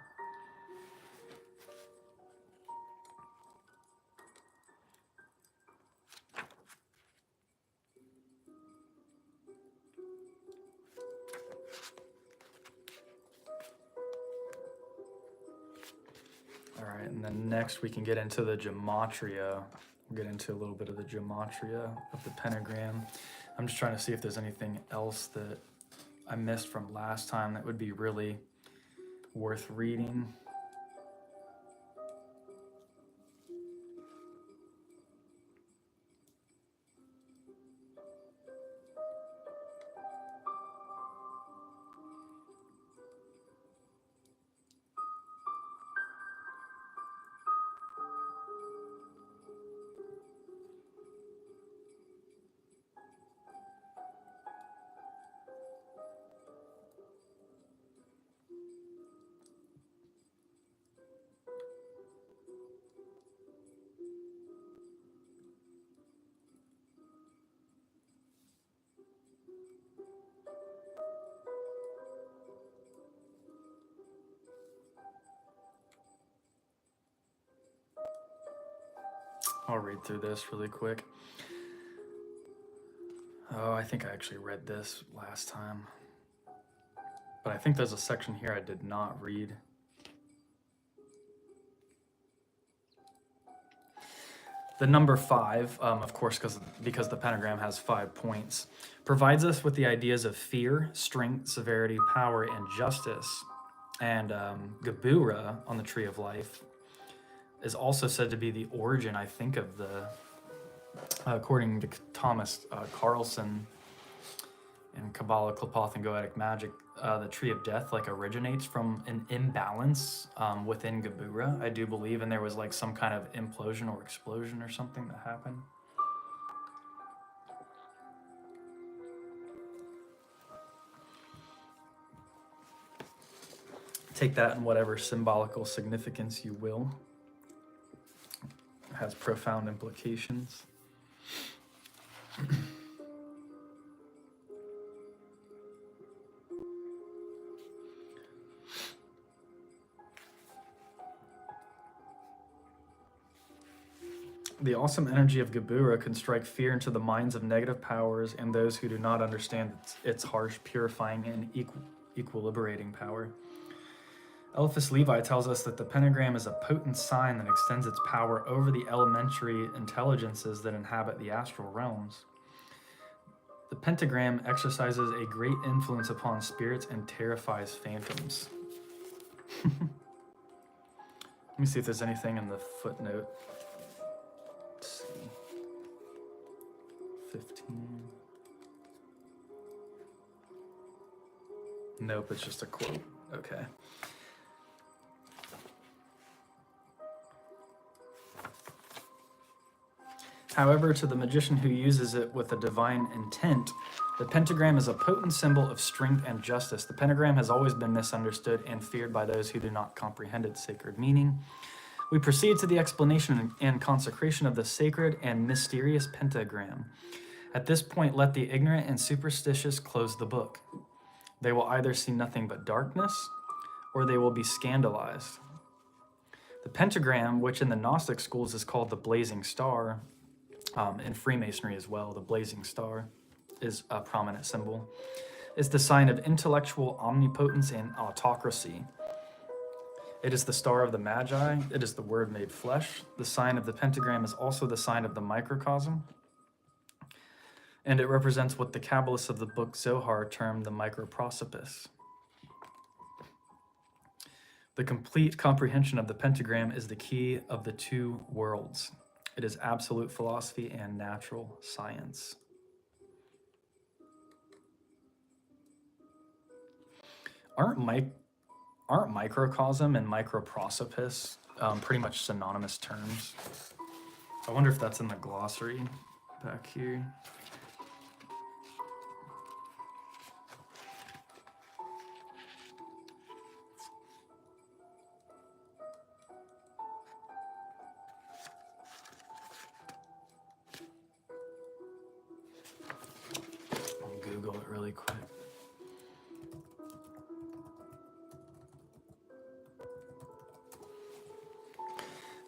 All right, and then next we can get into the gematria. We'll get into a little bit of the gematria of the pentagram. I'm just trying to see if there's anything else that I missed from last time that would be really worth reading. I'll read through this really quick. Oh, I think I actually read this last time. But I think there's a section here I did not read. The number 5, of course, because the pentagram has 5 points, provides us with the ideas of fear, strength, severity, power, and justice. And Gebura on the Tree of Life is also said to be the origin, I think, of the, according to Thomas Carlson in Kabbalah, Qliphoth, and Goetic Magic, the Tree of Death originates from an imbalance within Gebura, I do believe, and there was some kind of implosion or explosion or something that happened. Take that in whatever symbolical significance you will. It has profound implications. The awesome energy of Gebura can strike fear into the minds of negative powers and those who do not understand its harsh, purifying, and equilibrating power. Eliphas Levi tells us that the pentagram is a potent sign that extends its power over the elementary intelligences that inhabit the astral realms. The pentagram exercises a great influence upon spirits and terrifies phantoms. Let me see if there's anything in the footnote. Let's see. 15. Nope, it's just a quote. Okay. However, to the magician who uses it with a divine intent, the pentagram is a potent symbol of strength and justice. The pentagram has always been misunderstood and feared by those who do not comprehend its sacred meaning. We proceed to the explanation and consecration of the sacred and mysterious pentagram. At this point, let the ignorant and superstitious close the book. They will either see nothing but darkness, or they will be scandalized. The pentagram, which in the Gnostic schools is called the blazing star, in Freemasonry as well, the blazing star is a prominent symbol, is the sign of intellectual omnipotence and autocracy. It is the star of the Magi. It is the Word made flesh. The sign of the pentagram is also the sign of the microcosm, and it represents what the Kabbalists of the book Zohar term the microprosopis. The complete comprehension of the pentagram is the key of the two worlds. It is absolute philosophy and natural science. Aren't microcosm and microprosopis pretty much synonymous terms? I wonder if that's in the glossary back here. Google it really quick.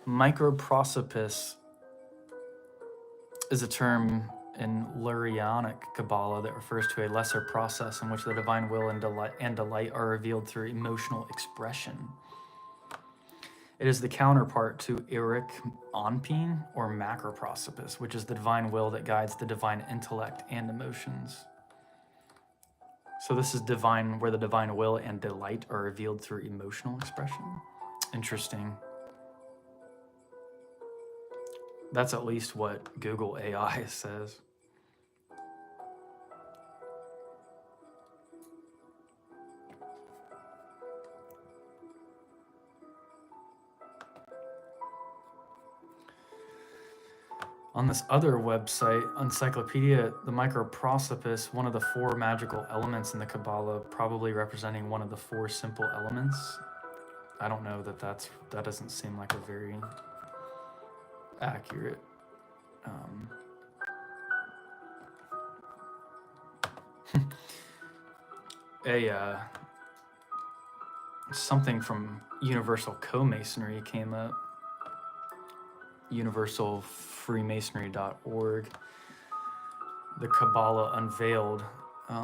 Microprosopis is a term in Lurianic Kabbalah that refers to a lesser process in which the divine will and delight are revealed through emotional expression. It is the counterpart to Eric Anpin or macroprosopis, which is the divine will that guides the divine intellect and emotions. So this is divine, where the divine will and delight are revealed through emotional expression. Interesting. That's at least what Google AI says. On this other website, Encyclopedia, the microprosopis, one of the four magical elements in the Kabbalah, probably representing one of the four simple elements. I don't know that doesn't seem like a very accurate. Something from Universal Co-Masonry came up. universalfreemasonry.org. The Kabbalah Unveiled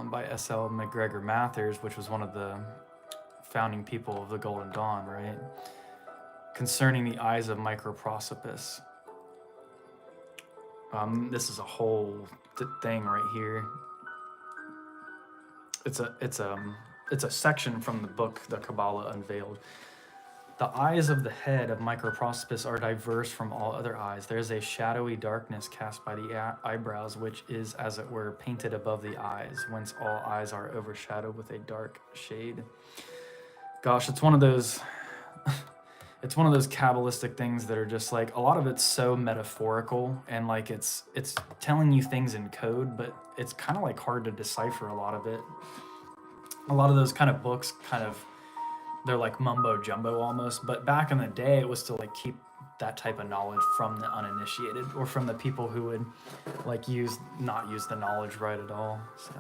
by S.L. McGregor Mathers, which was one of the founding people of the Golden Dawn, right? Concerning the eyes of microprosopis. This is a whole thing right here. It's a section from the book, The Kabbalah Unveiled. The eyes of the head of microprosopis are diverse from all other eyes. There is a shadowy darkness cast by the eyebrows, which is, as it were, painted above the eyes, whence all eyes are overshadowed with a dark shade. Gosh, it's one of those it's one of those Kabbalistic things that are just like, a lot of it's so metaphorical, and like it's telling you things in code, but it's kind of like hard to decipher a lot of it. A lot of those kind of books they're like mumbo jumbo almost, but back in the day it was to like keep that type of knowledge from the uninitiated, or from the people who would like not use the knowledge right at all. So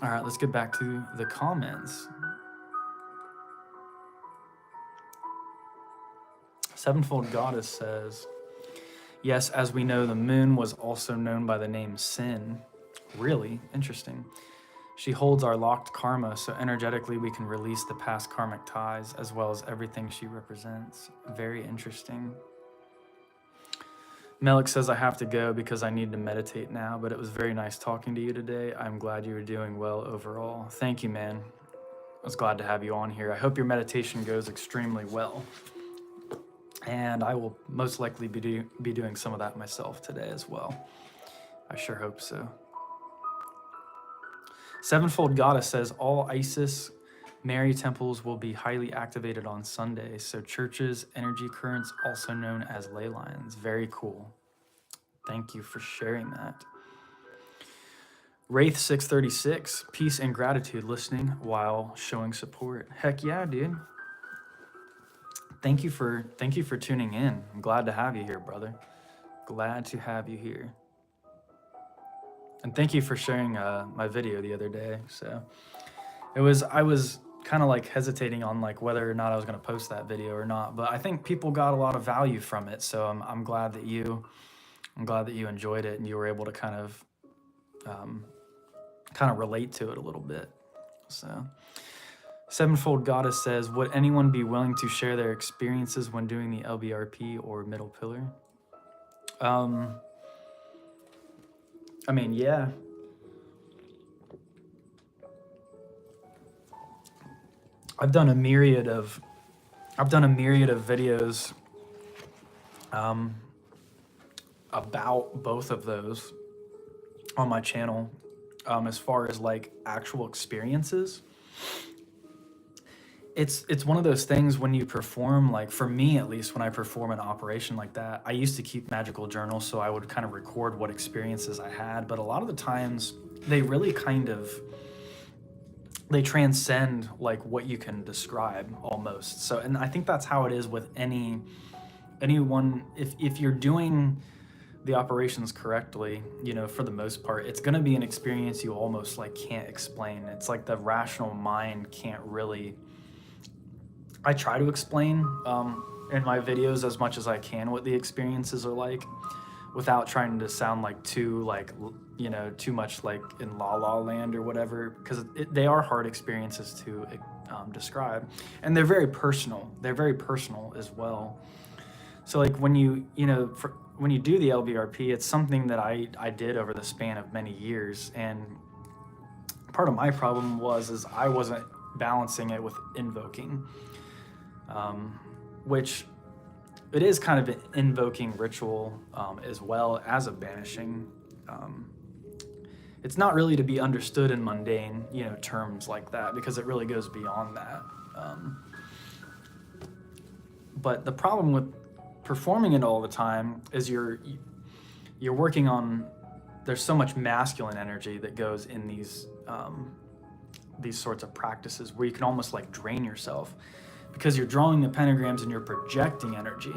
all right, let's get back to the comments. Sevenfold Goddess says, yes, as we know, the moon was also known by the name Sin. Really interesting. She holds our locked karma, so energetically we can release the past karmic ties, as well as everything she represents. Very interesting. Melik says, I have to go because I need to meditate now, but it was very nice talking to you today. I'm glad you were doing well overall. Thank you, man. I was glad to have you on here. I hope your meditation goes extremely well. And I will most likely be doing some of that myself today as well. I sure hope so. Sevenfold Goddess says all Isis Mary temples will be highly activated on Sunday. So churches, energy currents, also known as ley lines. Very cool. Thank you for sharing that. Wraith 636, peace and gratitude, listening while showing support. Heck yeah, dude. Thank you for tuning in. I'm glad to have you here, brother. Glad to have you here. And thank you for sharing my video the other day. So I was kind of like hesitating on like whether or not I was going to post that video or not, but I think people got a lot of value from it. So I'm glad that you enjoyed it and you were able to kind of relate to it a little bit. So Sevenfold Goddess says, would anyone be willing to share their experiences when doing the LBRP or middle pillar? I mean, yeah. I've done a myriad of videos about both of those on my channel. As far as like actual experiences, it's one of those things when you perform, like for me at least, when I perform an operation like that, I used to keep magical journals, so I would kind of record what experiences I had, but a lot of the times they really they transcend like what you can describe almost. So, and I think that's how it is with anyone. If you're doing the operations correctly, you know, for the most part, it's going to be an experience you almost like can't explain. It's like the rational mind can't really. I try to explain in my videos as much as I can what the experiences are like, without trying to sound like too much like in La La Land or whatever, because they are hard experiences to describe, and they're very personal. They're very personal as well. So like when you do the LBRP, it's something that I did over the span of many years, and part of my problem is I wasn't balancing it with invoking, which it is kind of an invoking ritual as well as a banishing. It's not really to be understood in mundane, terms like that, because it really goes beyond that. But the problem with performing it all the time is you're working on. There's so much masculine energy that goes in these sorts of practices where you can almost like drain yourself, because you're drawing the pentagrams and you're projecting energy.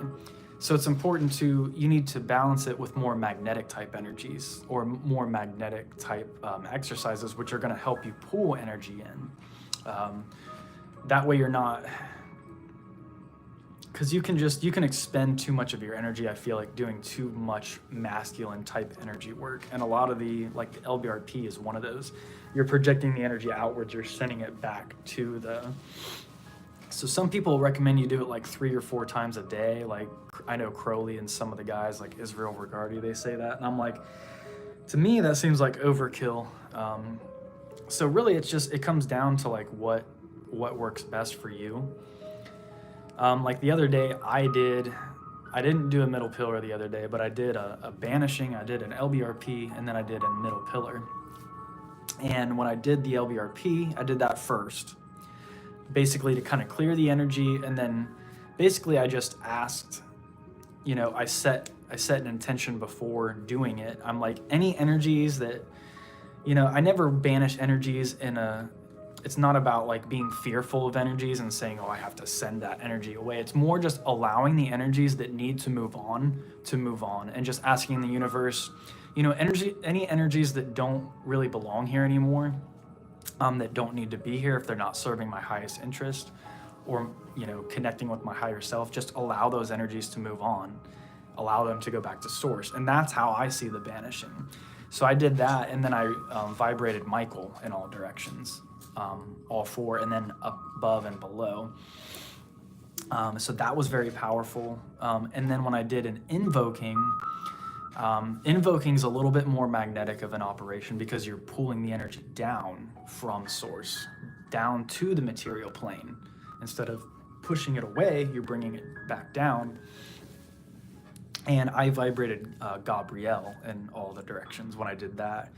So it's important you need to balance it with more magnetic type energies or more magnetic type exercises, which are going to help you pull energy in. That way you're not, because you can expend too much of your energy, I feel like, doing too much masculine type energy work. And a lot of the LBRP is one of those. You're projecting the energy outwards, you're sending it back to so some people recommend you do it like 3 or 4 times a day. Like I know Crowley and some of the guys like Israel Regardi, they say that. And I'm like, to me, that seems like overkill. So really it comes down to like what works best for you. Like the other day I didn't do a middle pillar the other day, but I did a banishing, I did an LBRP, and then I did a middle pillar. And when I did the LBRP, I did that first, basically to kind of clear the energy. And then basically I just asked, I set an intention before doing it. I'm like, any energies that, I never banish energies it's not about like being fearful of energies and saying, oh, I have to send that energy away. It's more just allowing the energies that need to move on, and just asking the universe, any energies that don't really belong here anymore, that don't need to be here if they're not serving my highest interest or, connecting with my higher self, just allow those energies to move on, allow them to go back to source. And that's how I see the banishing. So I did that, and then I vibrated Michael in all directions, all 4, and then above and below. So that was very powerful. And then when I did an invoking is a little bit more magnetic of an operation, because you're pulling the energy down from source. down to the material plane. Instead of pushing it away, you're bringing it back down. And I vibrated Gabrielle in all the directions when I did that.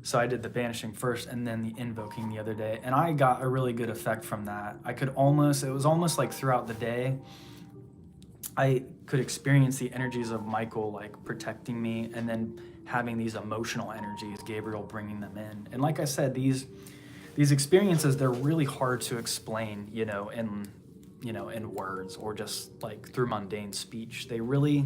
So I did the banishing first and then the invoking the other day. And I got a really good effect from that. It was almost like throughout the day, I could experience the energies of Michael like protecting me, and then having these emotional energies, Gabriel bringing them in. And like I said, these experiences, they're really hard to explain, in words or just like through mundane speech. They really,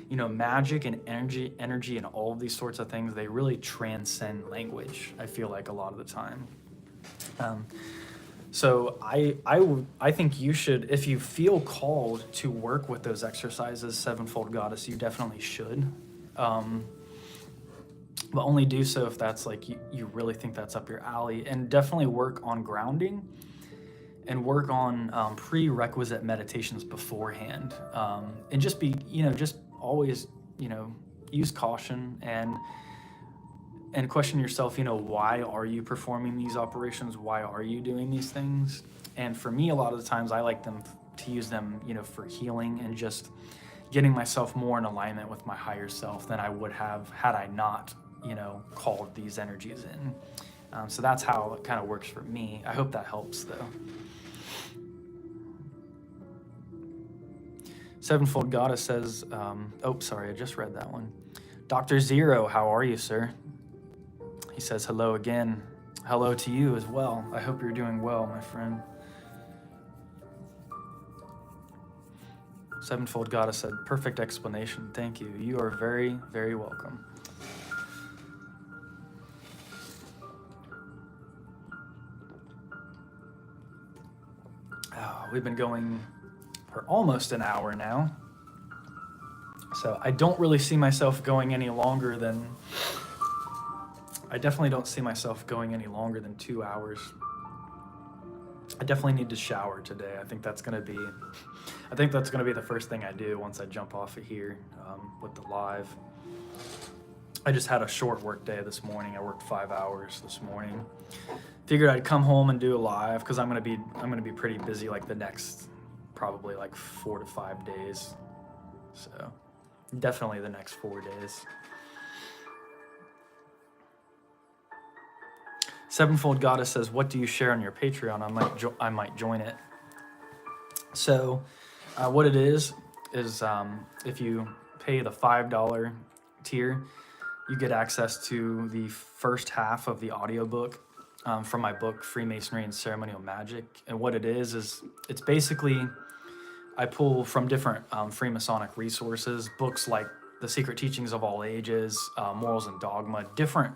magic and energy and all of these sorts of things, they really transcend language, I feel like, a lot of the time. So I think you should, if you feel called to work with those exercises, Sevenfold Goddess, you definitely should. But only do so if that's like, you really think that's up your alley. And definitely work on grounding and work on prerequisite meditations beforehand. And just be, just always, use caution and question yourself, why are you performing these operations? Why are you doing these things? And for me, a lot of the times I like to use them, for healing and just getting myself more in alignment with my higher self than I would have had I not, called these energies in. So that's how it kind of works for me. I hope that helps though. Sevenfold Goddess says, sorry, I just read that one. Dr. Zero, how are you, sir? He says hello again. Hello to you as well. I hope you're doing well, my friend. Sevenfold Goddess said, perfect explanation. Thank you. You are very, very welcome. Oh, we've been going for almost an hour now. So I don't really see myself going any longer than... I definitely don't see myself going any longer than 2 hours. I definitely need to shower today. I think that's gonna be the first thing I do once I jump off of here with the live. I just had a short work day this morning. I worked 5 hours this morning. Figured I'd come home and do a live because I'm gonna be pretty busy like the next probably like 4 to 5 days. So definitely the next 4 days. Sevenfold Goddess says, what do you share on your Patreon? I might join it. So what it is if you pay the $5 tier, you get access to the first half of the audiobook from my book, Freemasonry and Ceremonial Magic. And what it is it's basically, I pull from different Freemasonic resources, books like The Secret Teachings of All Ages, Morals and Dogma, different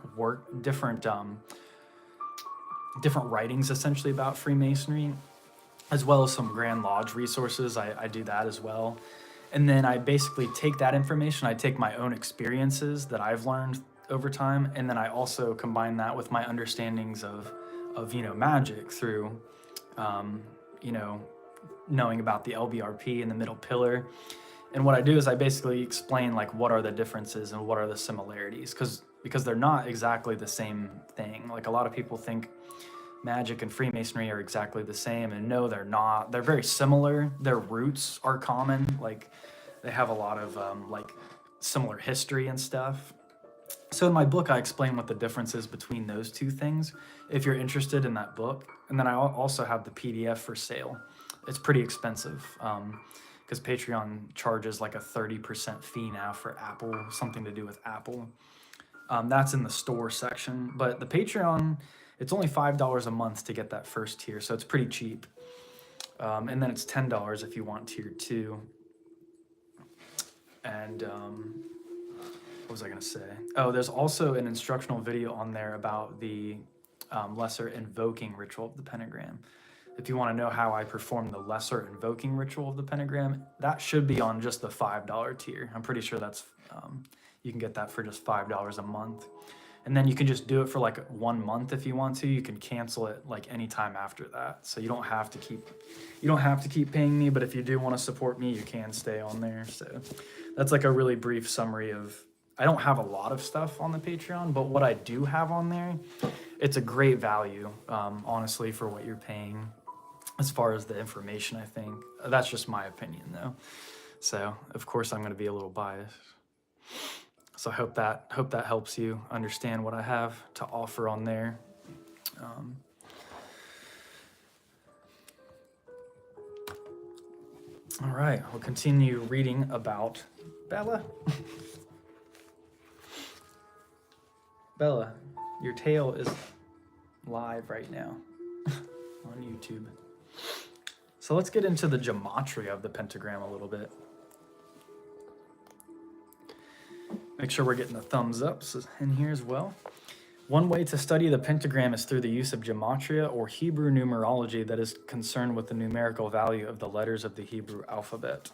writings essentially about Freemasonry, as well as some Grand Lodge resources. I do that as well. And then I basically take that information, I take my own experiences that I've learned over time, and then I also combine that with my understandings of magic through, knowing about the LBRP and the middle pillar. And what I do is I basically explain like what are the differences and what are the similarities, because they're not exactly the same thing. Like a lot of people think magic and Freemasonry are exactly the same, and no, they're not. They're very similar. Their roots are common. Like they have a lot of like similar history and stuff. So in my book, I explain what the difference is between those two things, if you're interested in that book. And then I also have the PDF for sale. It's pretty expensive because Patreon charges like a 30% fee now for Apple, something to do with Apple. That's in the store section. But the Patreon, it's only $5 a month to get that first tier, so it's pretty cheap. And then it's $10 if you want tier 2. And what was I gonna say? Oh, there's also an instructional video on there about the lesser invoking ritual of the pentagram. If you want to know how I perform the lesser invoking ritual of the pentagram, that should be on just the $5 tier. I'm pretty sure that's you can get that for just $5 a month. And then you can just do it for like 1 month if you want to. You can cancel it like anytime after that. So you don't have to keep paying me, but if you do want to support me, you can stay on there. So that's like a really brief summary of, I don't have a lot of stuff on the Patreon, but what I do have on there, it's a great value, honestly, for what you're paying. As far as the information, I think that's just my opinion, though. So, of course, I'm going to be a little biased. So I hope that helps you understand what I have to offer on there. All right, we'll continue reading about Bella. Bella, your tale is live right now on YouTube. So let's get into the gematria of the pentagram a little bit. Make sure we're getting the thumbs up in here as well. One way to study the pentagram is through the use of gematria, or Hebrew numerology, that is concerned with the numerical value of the letters of the Hebrew alphabet.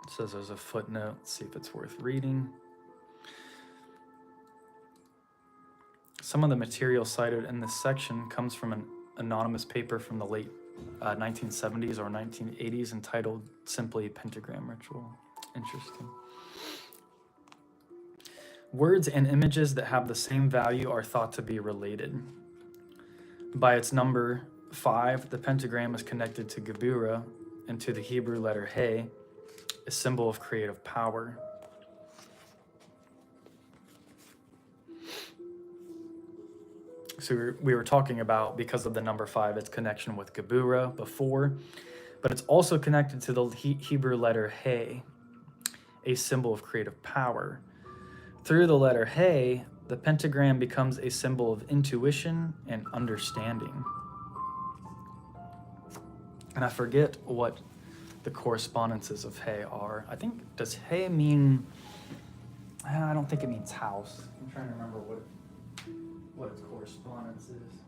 It says there's a footnote. Let's see if it's worth reading. Some of the material cited in this section comes from an anonymous paper from the late 1970s or 1980s entitled simply Pentagram Ritual. Interesting. Words and images that have the same value are thought to be related. By its number 5, the pentagram is connected to Geburah and to the Hebrew letter He, a symbol of creative power. So we were talking about, because of the number 5, its connection with Geburah before, but it's also connected to the Hebrew letter He, a symbol of creative power. Through the letter He, the pentagram becomes a symbol of intuition and understanding. And I forget what the correspondences of He are. I think, does He mean, I don't think it means house. I'm trying to remember what its correspondence is.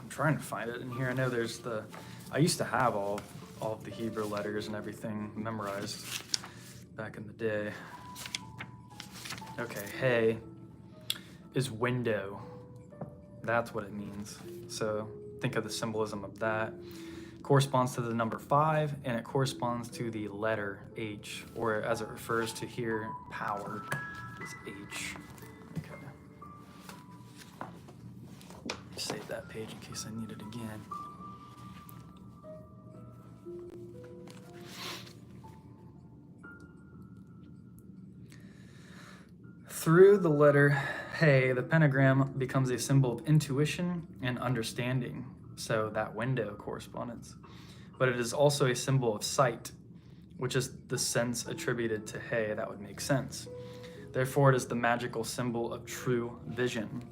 Trying to find it in here. I know there's I used to have all of the Hebrew letters and everything memorized back in the day. Okay, He is window. That's what it means. So think of the symbolism of that. It corresponds to the number 5, and it corresponds to the letter H, or as it refers to here, power is H. Save that page in case I need it again. Through the letter He, the pentagram becomes a symbol of intuition and understanding, so that window correspondence. But it is also a symbol of sight, which is the sense attributed to He. That would make sense. Therefore, it is the magical symbol of true vision.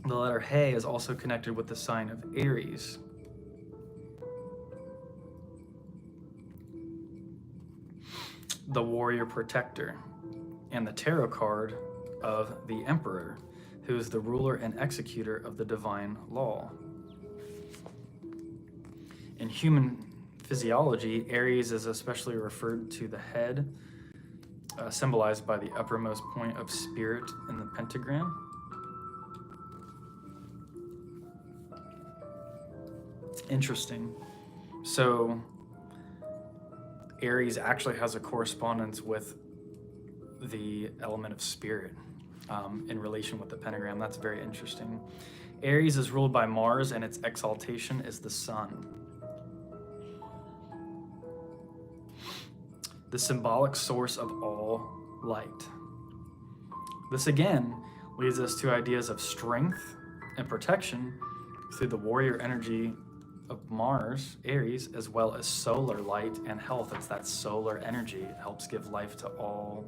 The letter He is also connected with the sign of Aries. The warrior protector, and the tarot card of the Emperor, who is the ruler and executor of the divine law. In human physiology, Aries is especially referred to the head, symbolized by the uppermost point of spirit in the pentagram. Interesting. So Aries actually has a correspondence with the element of spirit in relation with the pentagram. That's very interesting. Aries is ruled by Mars, and its exaltation is the sun. The symbolic source of all light. This again leads us to ideas of strength and protection through the warrior energy of Mars, Aries, as well as solar light and health. It's that solar energy. It helps give life to all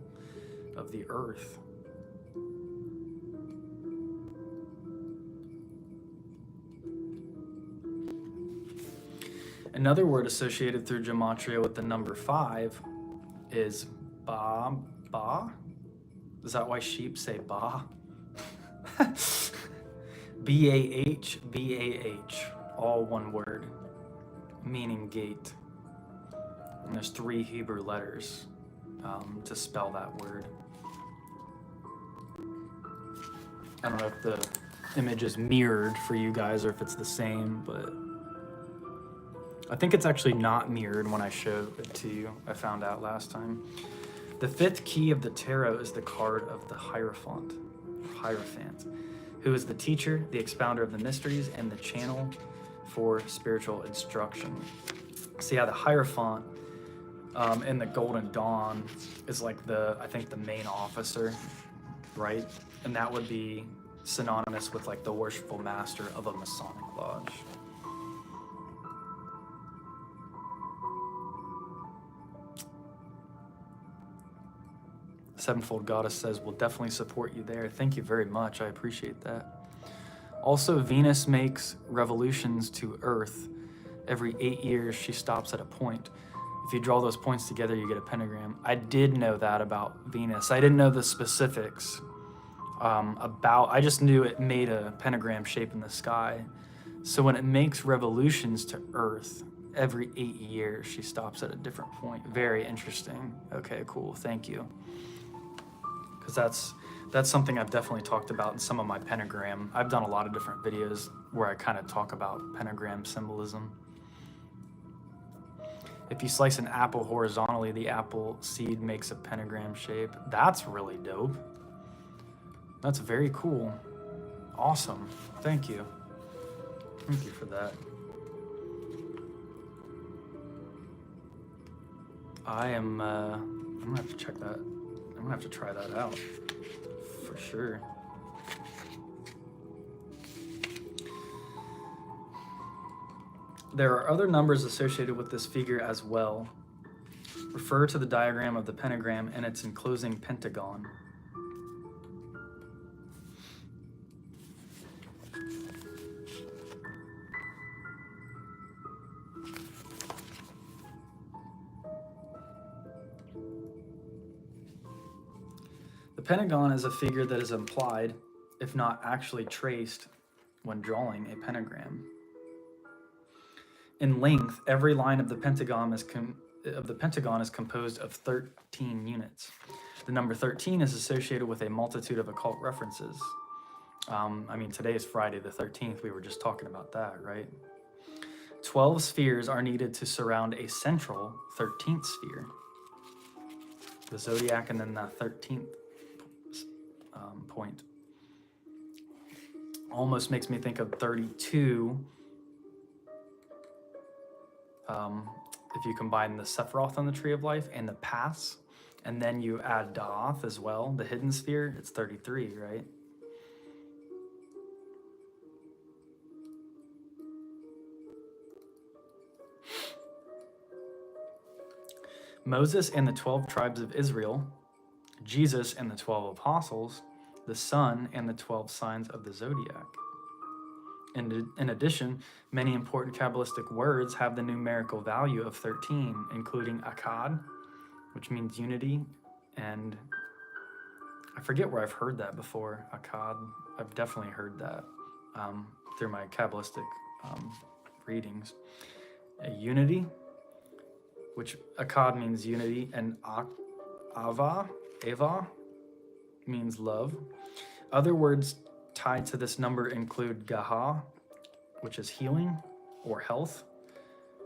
of the earth. Another word associated through gematria with the number 5 is ba. Ba? Is that why sheep say ba? B-A-H, B-A-H, all one word, meaning gate. And there's 3 Hebrew letters to spell that word. I don't know if the image is mirrored for you guys or if it's the same, but I think it's actually not mirrored when I showed it to you. I found out last time. The 5th key of the tarot is the card of the Hierophant, who is the teacher, the expounder of the mysteries, and the channel for spiritual instruction. So yeah, the Hierophant in the Golden Dawn is like I think the main officer, right? And that would be synonymous with like the worshipful master of a Masonic lodge. Sevenfold Goddess says, we'll definitely support you there. Thank you very much. I appreciate that. Also, Venus makes revolutions to Earth. Every 8 years, she stops at a point. If you draw those points together, you get a pentagram. I did know that about Venus. I didn't know the specifics I just knew it made a pentagram shape in the sky. So when it makes revolutions to Earth, every 8 years, she stops at a different point. Very interesting. Okay, cool. Thank you. Because that's something I've definitely talked about in some of my pentagram. I've done a lot of different videos where I kind of talk about pentagram symbolism. If you slice an apple horizontally, the apple seed makes a pentagram shape. That's really dope. That's very cool. Awesome. Thank you. Thank you for that. I'm gonna have to check that. I'm gonna have to try that out for sure. There are other numbers associated with this figure as well. Refer to the diagram of the pentagram and its enclosing pentagon. The pentagon is a figure that is implied, if not actually traced, when drawing a pentagram. In length, every line of the pentagon is composed of 13 units. The number 13 is associated with a multitude of occult references. I mean, today is Friday the 13th. We were just talking about that, right? 12 spheres are needed to surround a central 13th sphere. The zodiac and then the 13th point. Almost makes me think of 32. If you combine the Sephiroth on the Tree of Life and the paths, and then you add Da'ath as well, the hidden sphere, it's 33, right? Moses and the 12 tribes of Israel, Jesus and the 12 apostles, the sun and the 12 signs of the zodiac. In addition, many important Kabbalistic words have the numerical value of 13, including Akkad, which means unity, and I forget where I've heard that before, Akkad. I've definitely heard that through my Kabbalistic readings. Unity, which Akkad means unity, and Ava means love. Other words tied to this number include Gaha, which is healing or health,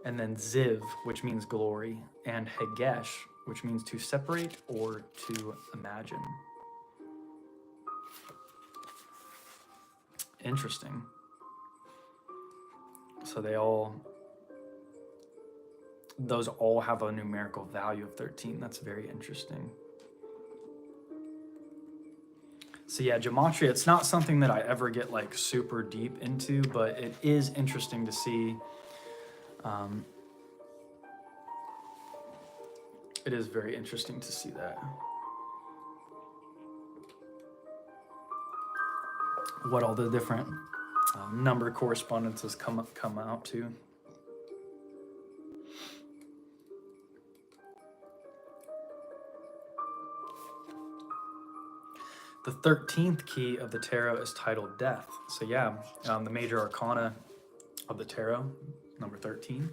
and then Ziv, which means glory, and Hegesh, which means to separate or to imagine. Interesting. So those all have a numerical value of 13. That's very interesting. So yeah, gematria, it's not something that I ever get like super deep into, but it is interesting to see. It is very interesting to see that. What all the different number correspondences come out to. The 13th key of the tarot is titled Death. So yeah, the major arcana of the tarot, number 13,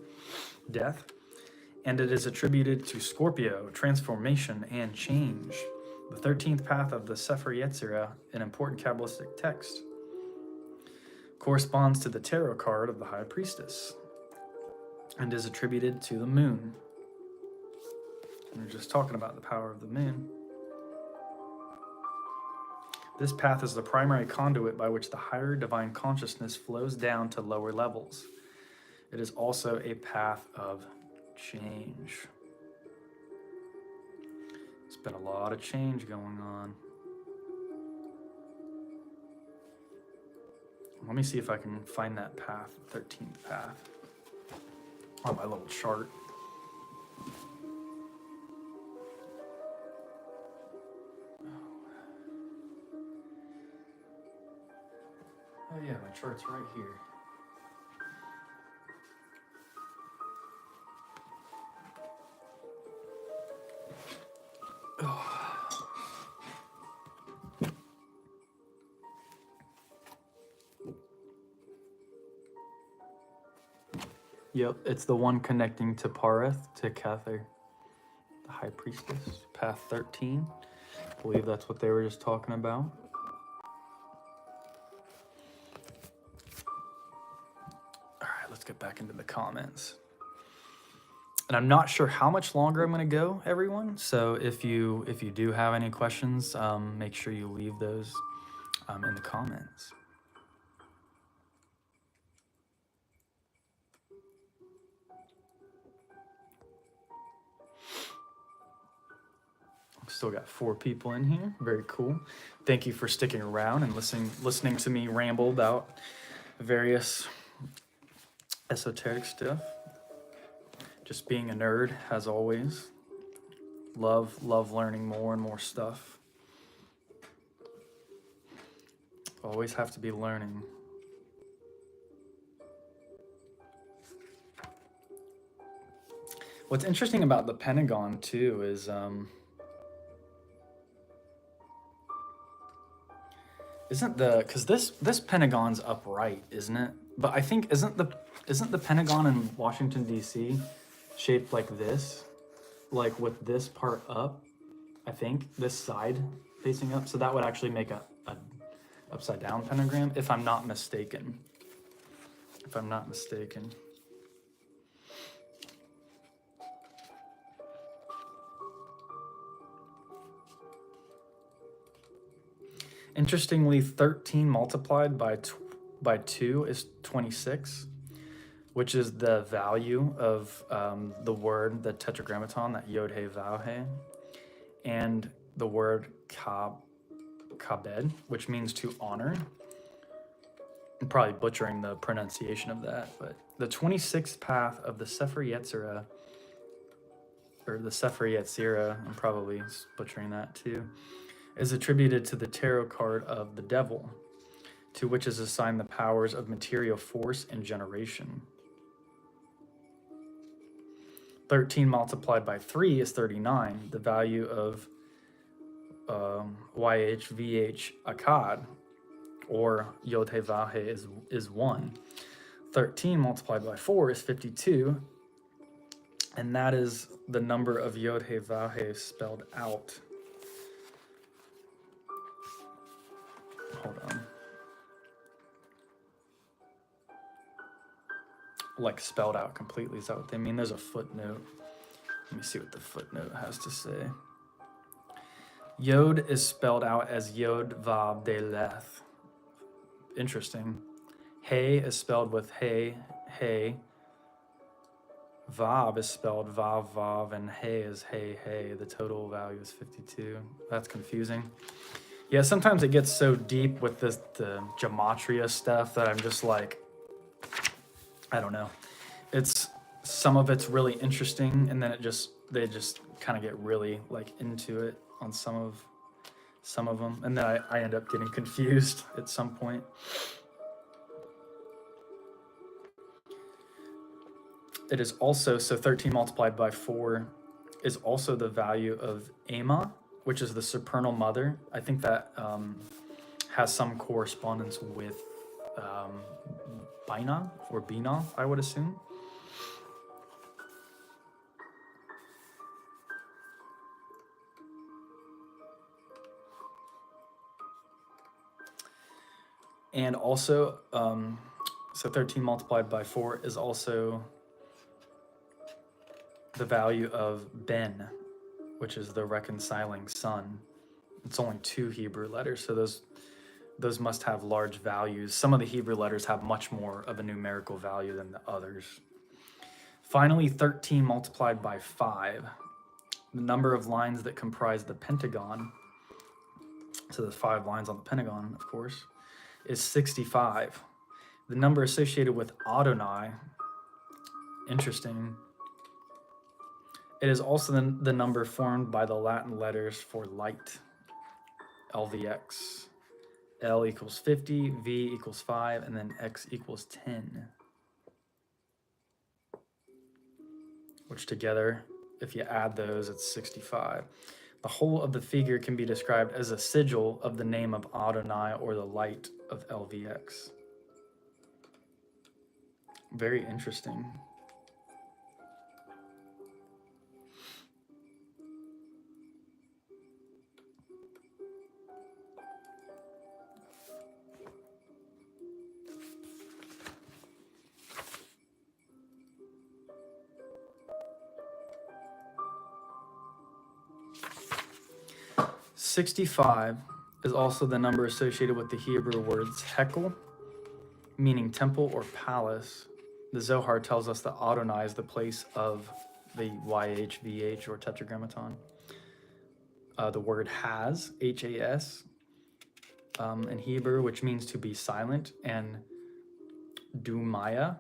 Death. And it is attributed to Scorpio, transformation, and change. The 13th path of the Sefer Yetzirah, an important Kabbalistic text, corresponds to the tarot card of the High Priestess and is attributed to the moon. We were just talking about the power of the moon. This path is the primary conduit by which the higher divine consciousness flows down to lower levels. It is also a path of change. There's been a lot of change going on. Let me see if I can find that path, 13th path, on my little chart. Oh yeah, my chart's right here. Oh. Yep, it's the one connecting to Pareth, to Cather, the High Priestess, path 13. I believe that's what they were just talking about. All right, let's get back into the comments. And I'm not sure how much longer I'm going to go, everyone. So if you do have any questions, make sure you leave those in the comments. Still got 4 people in here. Very cool. Thank you for sticking around and listening to me ramble about various esoteric stuff. Just being a nerd, as always. Love learning more and more stuff. Always have to be learning. What's interesting about the Pentagon too is because this Pentagon's upright, isn't it? But I think isn't the Pentagon in Washington D.C. shaped like this, like with this part up? I think this side facing up, so that would actually make a upside down pentagram, if I'm not mistaken. Interestingly, 13 multiplied by 2 is 26, which is the value of the word, the tetragrammaton, that Yod He Vav He, and the word kabed, which means to honor. I'm probably butchering the pronunciation of that, but the 26th path of the Sefer Yetzirah, or the Sefer Yetzirah, I'm probably butchering that too, is attributed to the tarot card of the devil, to which is assigned the powers of material force and generation. 13 multiplied by 3 is 39. The value of YHVH Akkad, or Yod He Vav He, is 1. 13 multiplied by 4 is 52, and that is the number of Yod He Vav He spelled out. Hold on. Like spelled out completely, is that what they mean? There's a footnote. Let me see what the footnote has to say. Yod is spelled out as Yod Vav De Leth. Interesting. He is spelled with He. Vav is spelled Vav Vav, and He is He. The total value is 52. That's confusing. Yeah, sometimes it gets so deep with the gematria stuff that I'm just like, I don't know. Some of it's really interesting, and then they just kind of get really like into it on some of them, and then I end up getting confused at some point. It is also, so 13 multiplied by 4 is also the value of Ema, which is the supernal mother. I think that has some correspondence with Bina or Bina, I would assume. And also, so 13 multiplied by 4 is also the value of Ben, which is the reconciling sun. It's only 2 Hebrew letters, so those must have large values. Some of the Hebrew letters have much more of a numerical value than the others. Finally, 13 multiplied by 5, the number of lines that comprise the pentagon, so the 5 lines on the pentagon, of course, is 65. The number associated with Adonai, interesting, it is also the number formed by the Latin letters for light, LVX. L equals 50, V equals 5, and then X equals 10. Which together, if you add those, it's 65. The whole of the figure can be described as a sigil of the name of Adonai or the light of LVX. Very interesting. "65 is also the number associated with the Hebrew words hekel, meaning temple or palace. The Zohar tells us that Adonai is the place of the YHVH or tetragrammaton. The word has, H-A-S, in Hebrew, which means to be silent, and dumaya,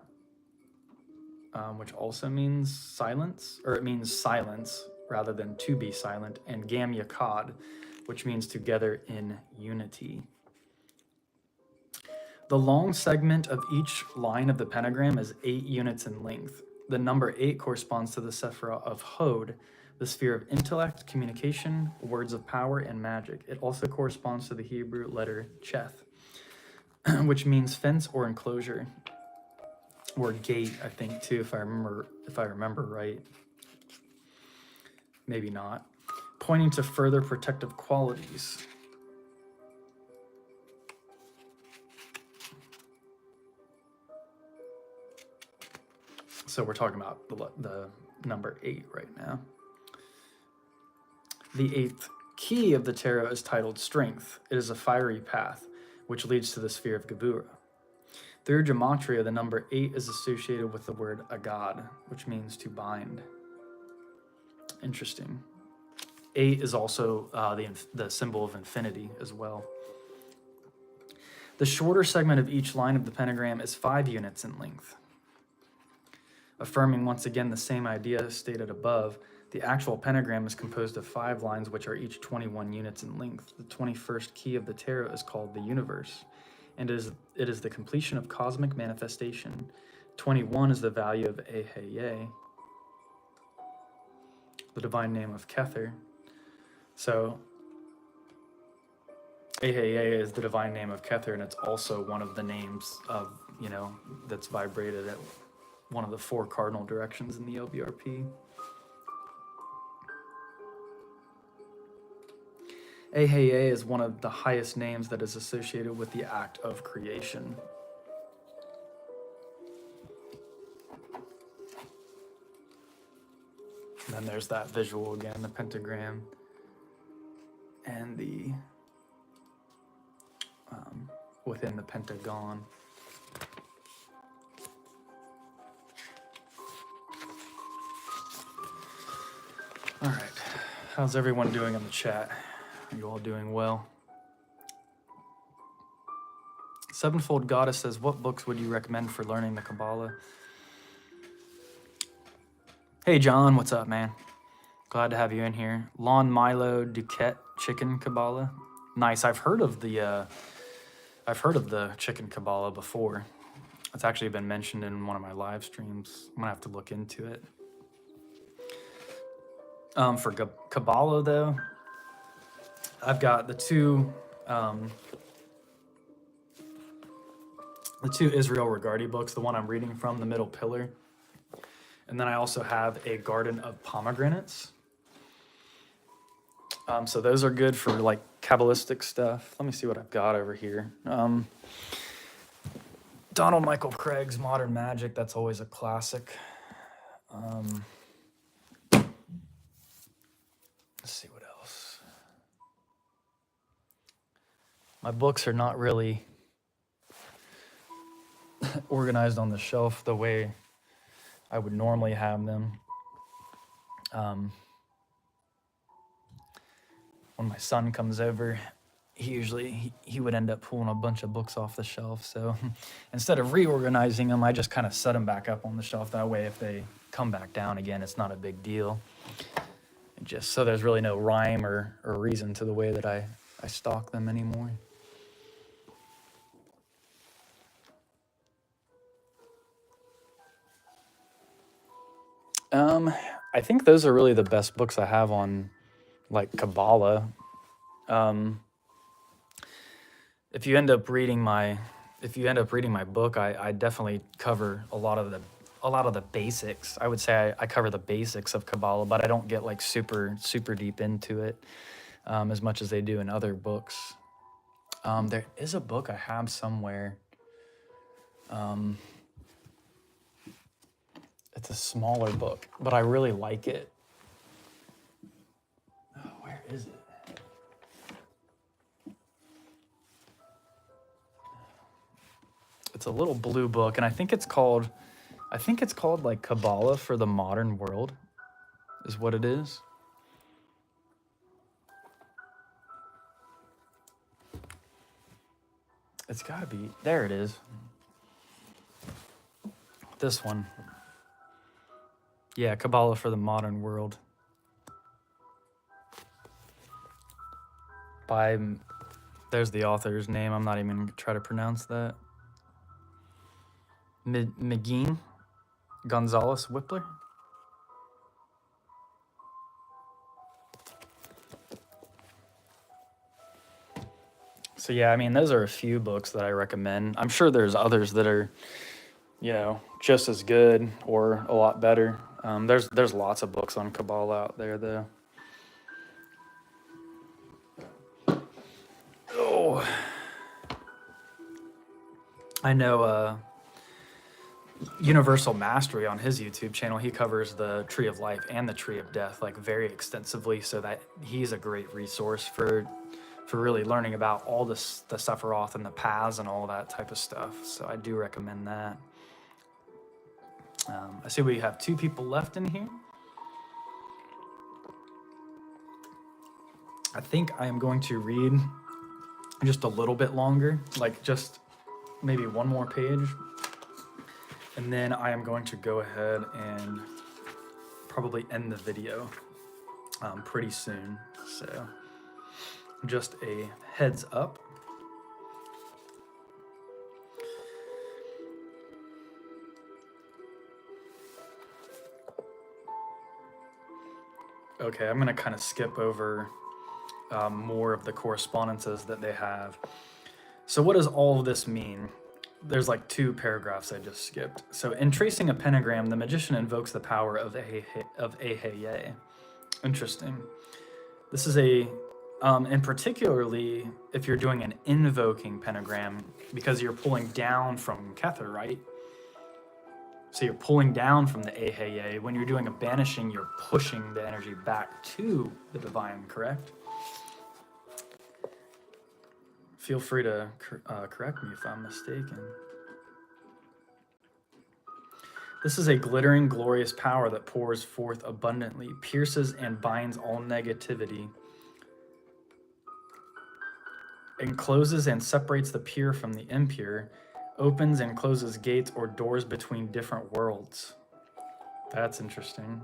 which also means silence, or it means silence rather than to be silent, and gam yakad, which means together in unity. The long segment of each line of the pentagram is 8 units in length. The number 8 corresponds to the sephirah of Hod, the sphere of intellect, communication, words of power, and magic. It also corresponds to the Hebrew letter Cheth, which means fence or enclosure, or gate, I think, too, if I remember right. Maybe not. Pointing to further protective qualities. So we're talking about the number 8 right now. The 8th key of the tarot is titled Strength. It is a fiery path, which leads to the sphere of Geburah. Through gematria, the number 8 is associated with the word agad, which means to bind. Interesting. 8 is also the symbol of infinity as well. The shorter segment of each line of the pentagram is 5 units in length. Affirming once again the same idea stated above, the actual pentagram is composed of 5 lines which are each 21 units in length. The 21st key of the tarot is called the universe, and it is the completion of cosmic manifestation. 21 is the value of Eheye, the divine name of Kether. So Eheye is the divine name of Kether, and it's also one of the names of, that's vibrated at one of the 4 cardinal directions in the OBRP. Eheye is one of the highest names that is associated with the act of creation. And then there's that visual again, the pentagram and the within the pentagon. All right, how's everyone doing in the chat? Are you all doing well? Sevenfold Goddess says, what books would you recommend for learning the Kabbalah? Hey John, what's up, man? Glad to have you in here. Lon Milo Duquette Chicken Kabbalah. Nice. I've heard of the Chicken Kabbalah before. It's actually been mentioned in one of my live streams. I'm gonna have to look into it. For Kabbalah though, I've got the two Israel Regardie books, the one I'm reading from, The Middle Pillar. And then I also have a Garden of Pomegranates. So those are good for like Kabbalistic stuff. Let me see what I've got over here. Donald Michael Craig's Modern Magic, that's always a classic. Let's see what else. My books are not really organized on the shelf the way I would normally have them. When my son comes over, he would end up pulling a bunch of books off the shelf. So instead of reorganizing them, I just kind of set them back up on the shelf. That way, if they come back down again, it's not a big deal. Just so there's really no rhyme or reason to the way that I stock them anymore. I think those are really the best books I have on like Kabbalah. If you end up reading my book, I definitely cover a lot of the basics. I would say I cover the basics of Kabbalah, but I don't get like super deep into it as much as they do in other books. There is a book I have somewhere. It's a smaller book, but I really like it. Oh, where is it? It's a little blue book, and I think it's called like Kabbalah for the Modern World, is what it is. It's gotta be, there it is. This one. Yeah, Kabbalah for the Modern World. There's the author's name. I'm not even going to try to pronounce that. McGee Gonzalez Whippler. So yeah, I mean, those are a few books that I recommend. I'm sure there's others that are, just as good or a lot better. There's lots of books on Kabbalah out there, though. Oh, I know Universal Mastery on his YouTube channel. He covers the Tree of Life and the Tree of Death like very extensively, so that he's a great resource for really learning about all the Sephiroth and the paths and all that type of stuff. So I do recommend that. I see we have 2 people left in here. I think I am going to read just a little bit longer, like just maybe one more page. And then I am going to go ahead and probably end the video pretty soon. So just a heads up. Okay, I'm gonna kind of skip over more of the correspondences that they have. So what does all of this mean? There's like 2 paragraphs I just skipped. So in tracing a pentagram, the magician invokes the power of Aheye. Interesting. This is and particularly if you're doing an invoking pentagram, because you're pulling down from Kether, right? So you're pulling down from the Aheye. When you're doing a banishing, you're pushing the energy back to the divine, correct? Feel free to correct me if I'm mistaken. This is a glittering, glorious power that pours forth abundantly, pierces and binds all negativity, encloses and separates the pure from the impure, opens and closes gates or doors between different worlds. That's interesting.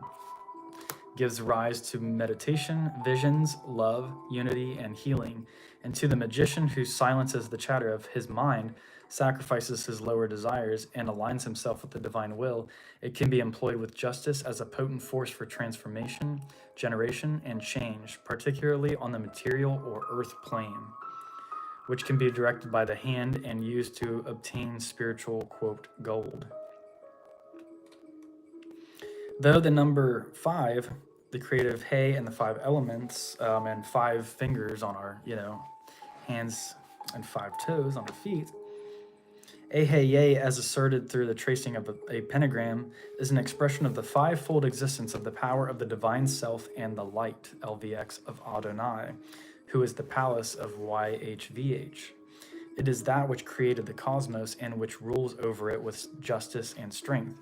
Gives rise to meditation, visions, love, unity, and healing. And to the magician who silences the chatter of his mind, sacrifices his lower desires, and aligns himself with the divine will, it can be employed with justice as a potent force for transformation, generation, and change, particularly on the material or earth plane, which can be directed by the hand and used to obtain spiritual, quote, gold. Though the number 5, the creative hay and the 5 elements, and 5 fingers on our, hands and 5 toes on our feet, Aheye, as asserted through the tracing of a pentagram, is an expression of the 5-fold existence of the power of the divine self and the light, LVX, of Adonai, who is the palace of YHVH. It is that which created the cosmos and which rules over it with justice and strength,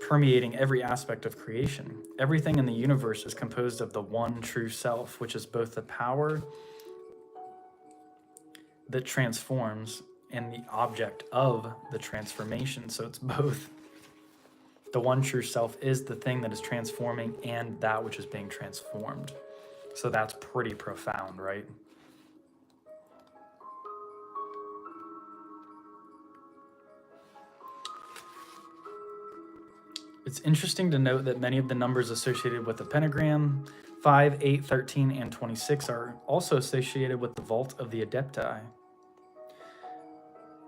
permeating every aspect of creation. Everything in the universe is composed of the one true self, which is both the power that transforms and the object of the transformation. So it's both. The one true self is the thing that is transforming and that which is being transformed. So that's pretty profound, right? It's interesting to note that many of the numbers associated with the pentagram, 5, 8, 13, and 26, are also associated with the vault of the Adepti,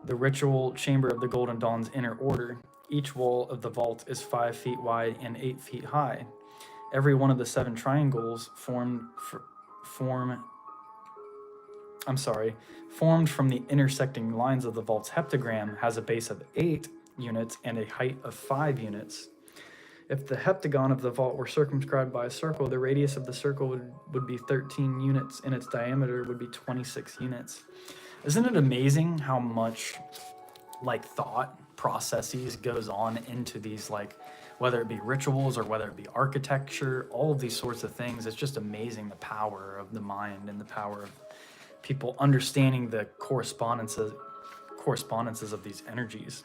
the ritual chamber of the Golden Dawn's inner order. Each wall of the vault is 5 feet wide and 8 feet high. Every one of the 7 triangles formed from the intersecting lines of the vault's heptagram has a base of 8 units and a height of 5 units. If the heptagon of the vault were circumscribed by a circle, the radius of the circle would be 13 units and its diameter would be 26 units. Isn't it amazing how much thought processes goes on into these, whether it be rituals or whether it be architecture, all of these sorts of things? It's just amazing, the power of the mind and the power of people understanding the correspondences of these energies.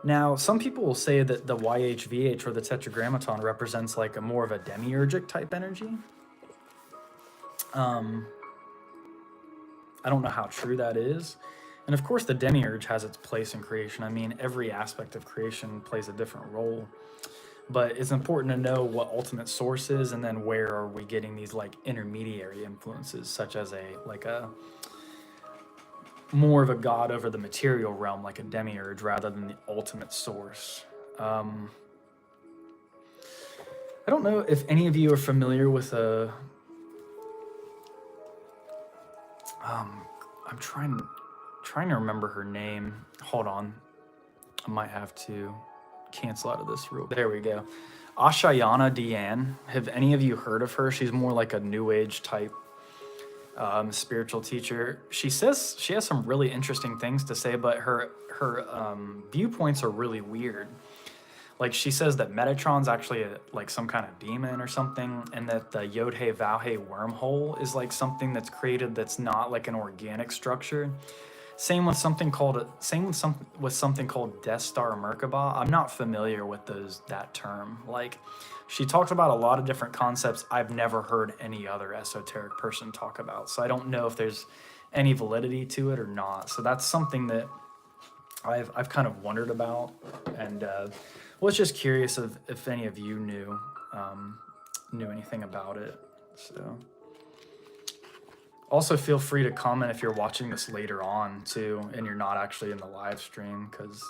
Now, some people will say that the YHVH or the Tetragrammaton represents a more of a demiurgic type energy. I don't know how true that is. And of course, the demiurge has its place in creation. I mean, every aspect of creation plays a different role. But it's important to know what ultimate source is, and then where are we getting these intermediary influences, such as a more of a god over the material realm, like a demiurge, rather than the ultimate source. I don't know if any of you are familiar with I'm trying to remember her name. Hold on. I might have to cancel out of this rule. There we go. Ashayana Deanne. Have any of you heard of her? She's more like a new age type spiritual teacher. She says she has some really interesting things to say, but her viewpoints are really weird. She says that Metatron's actually some kind of demon or something, and that the Yod-He Vav-He wormhole is something that's created that's not an organic structure. Same with something called Death Star Merkabah. I'm not familiar with that term. She talked about a lot of different concepts I've never heard any other esoteric person talk about. So I don't know if there's any validity to it or not. So that's something that I've kind of wondered about, and was just curious if any of you knew anything about it. So also feel free to comment if you're watching this later on too, and you're not actually in the live stream, because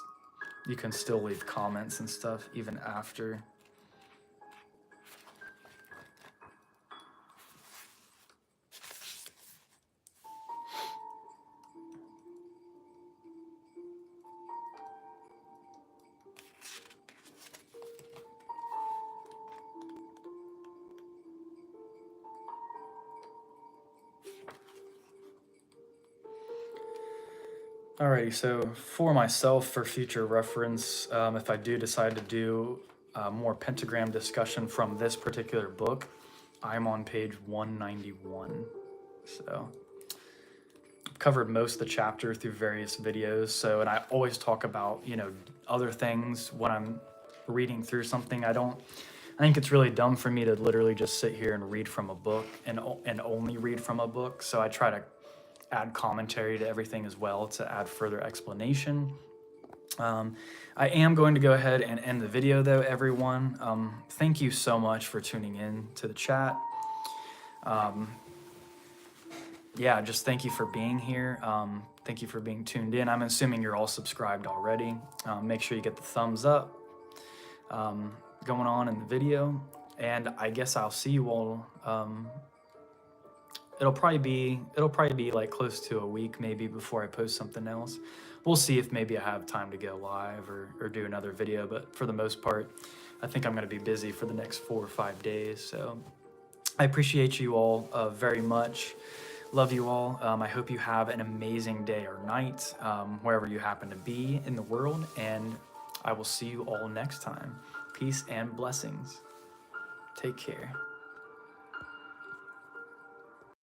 you can still leave comments and stuff even after. Alrighty, so for myself, for future reference, if I do decide to do more pentagram discussion from this particular book, I'm on page 191. So I've covered most of the chapter through various videos. So, and I always talk about, other things when I'm reading through something. I think it's really dumb for me to literally just sit here and read from a book and only read from a book. So I try to add commentary to everything as well to add further explanation. I am going to go ahead and end the video though, everyone. Thank you so much for tuning in to the chat. Yeah, just thank you for being here. Thank you for being tuned in. I'm assuming you're all subscribed already. Make sure you get the thumbs up going on in the video. And I guess I'll see you all. It'll probably be like close to a week maybe before I post something else. We'll see if maybe I have time to go live or do another video, but for the most part, I think I'm going to be busy for the next 4 or 5 days. So I appreciate you all very much. Love you all. I hope you have an amazing day or night, wherever you happen to be in the world, and I will see you all next time. Peace and blessings. Take care.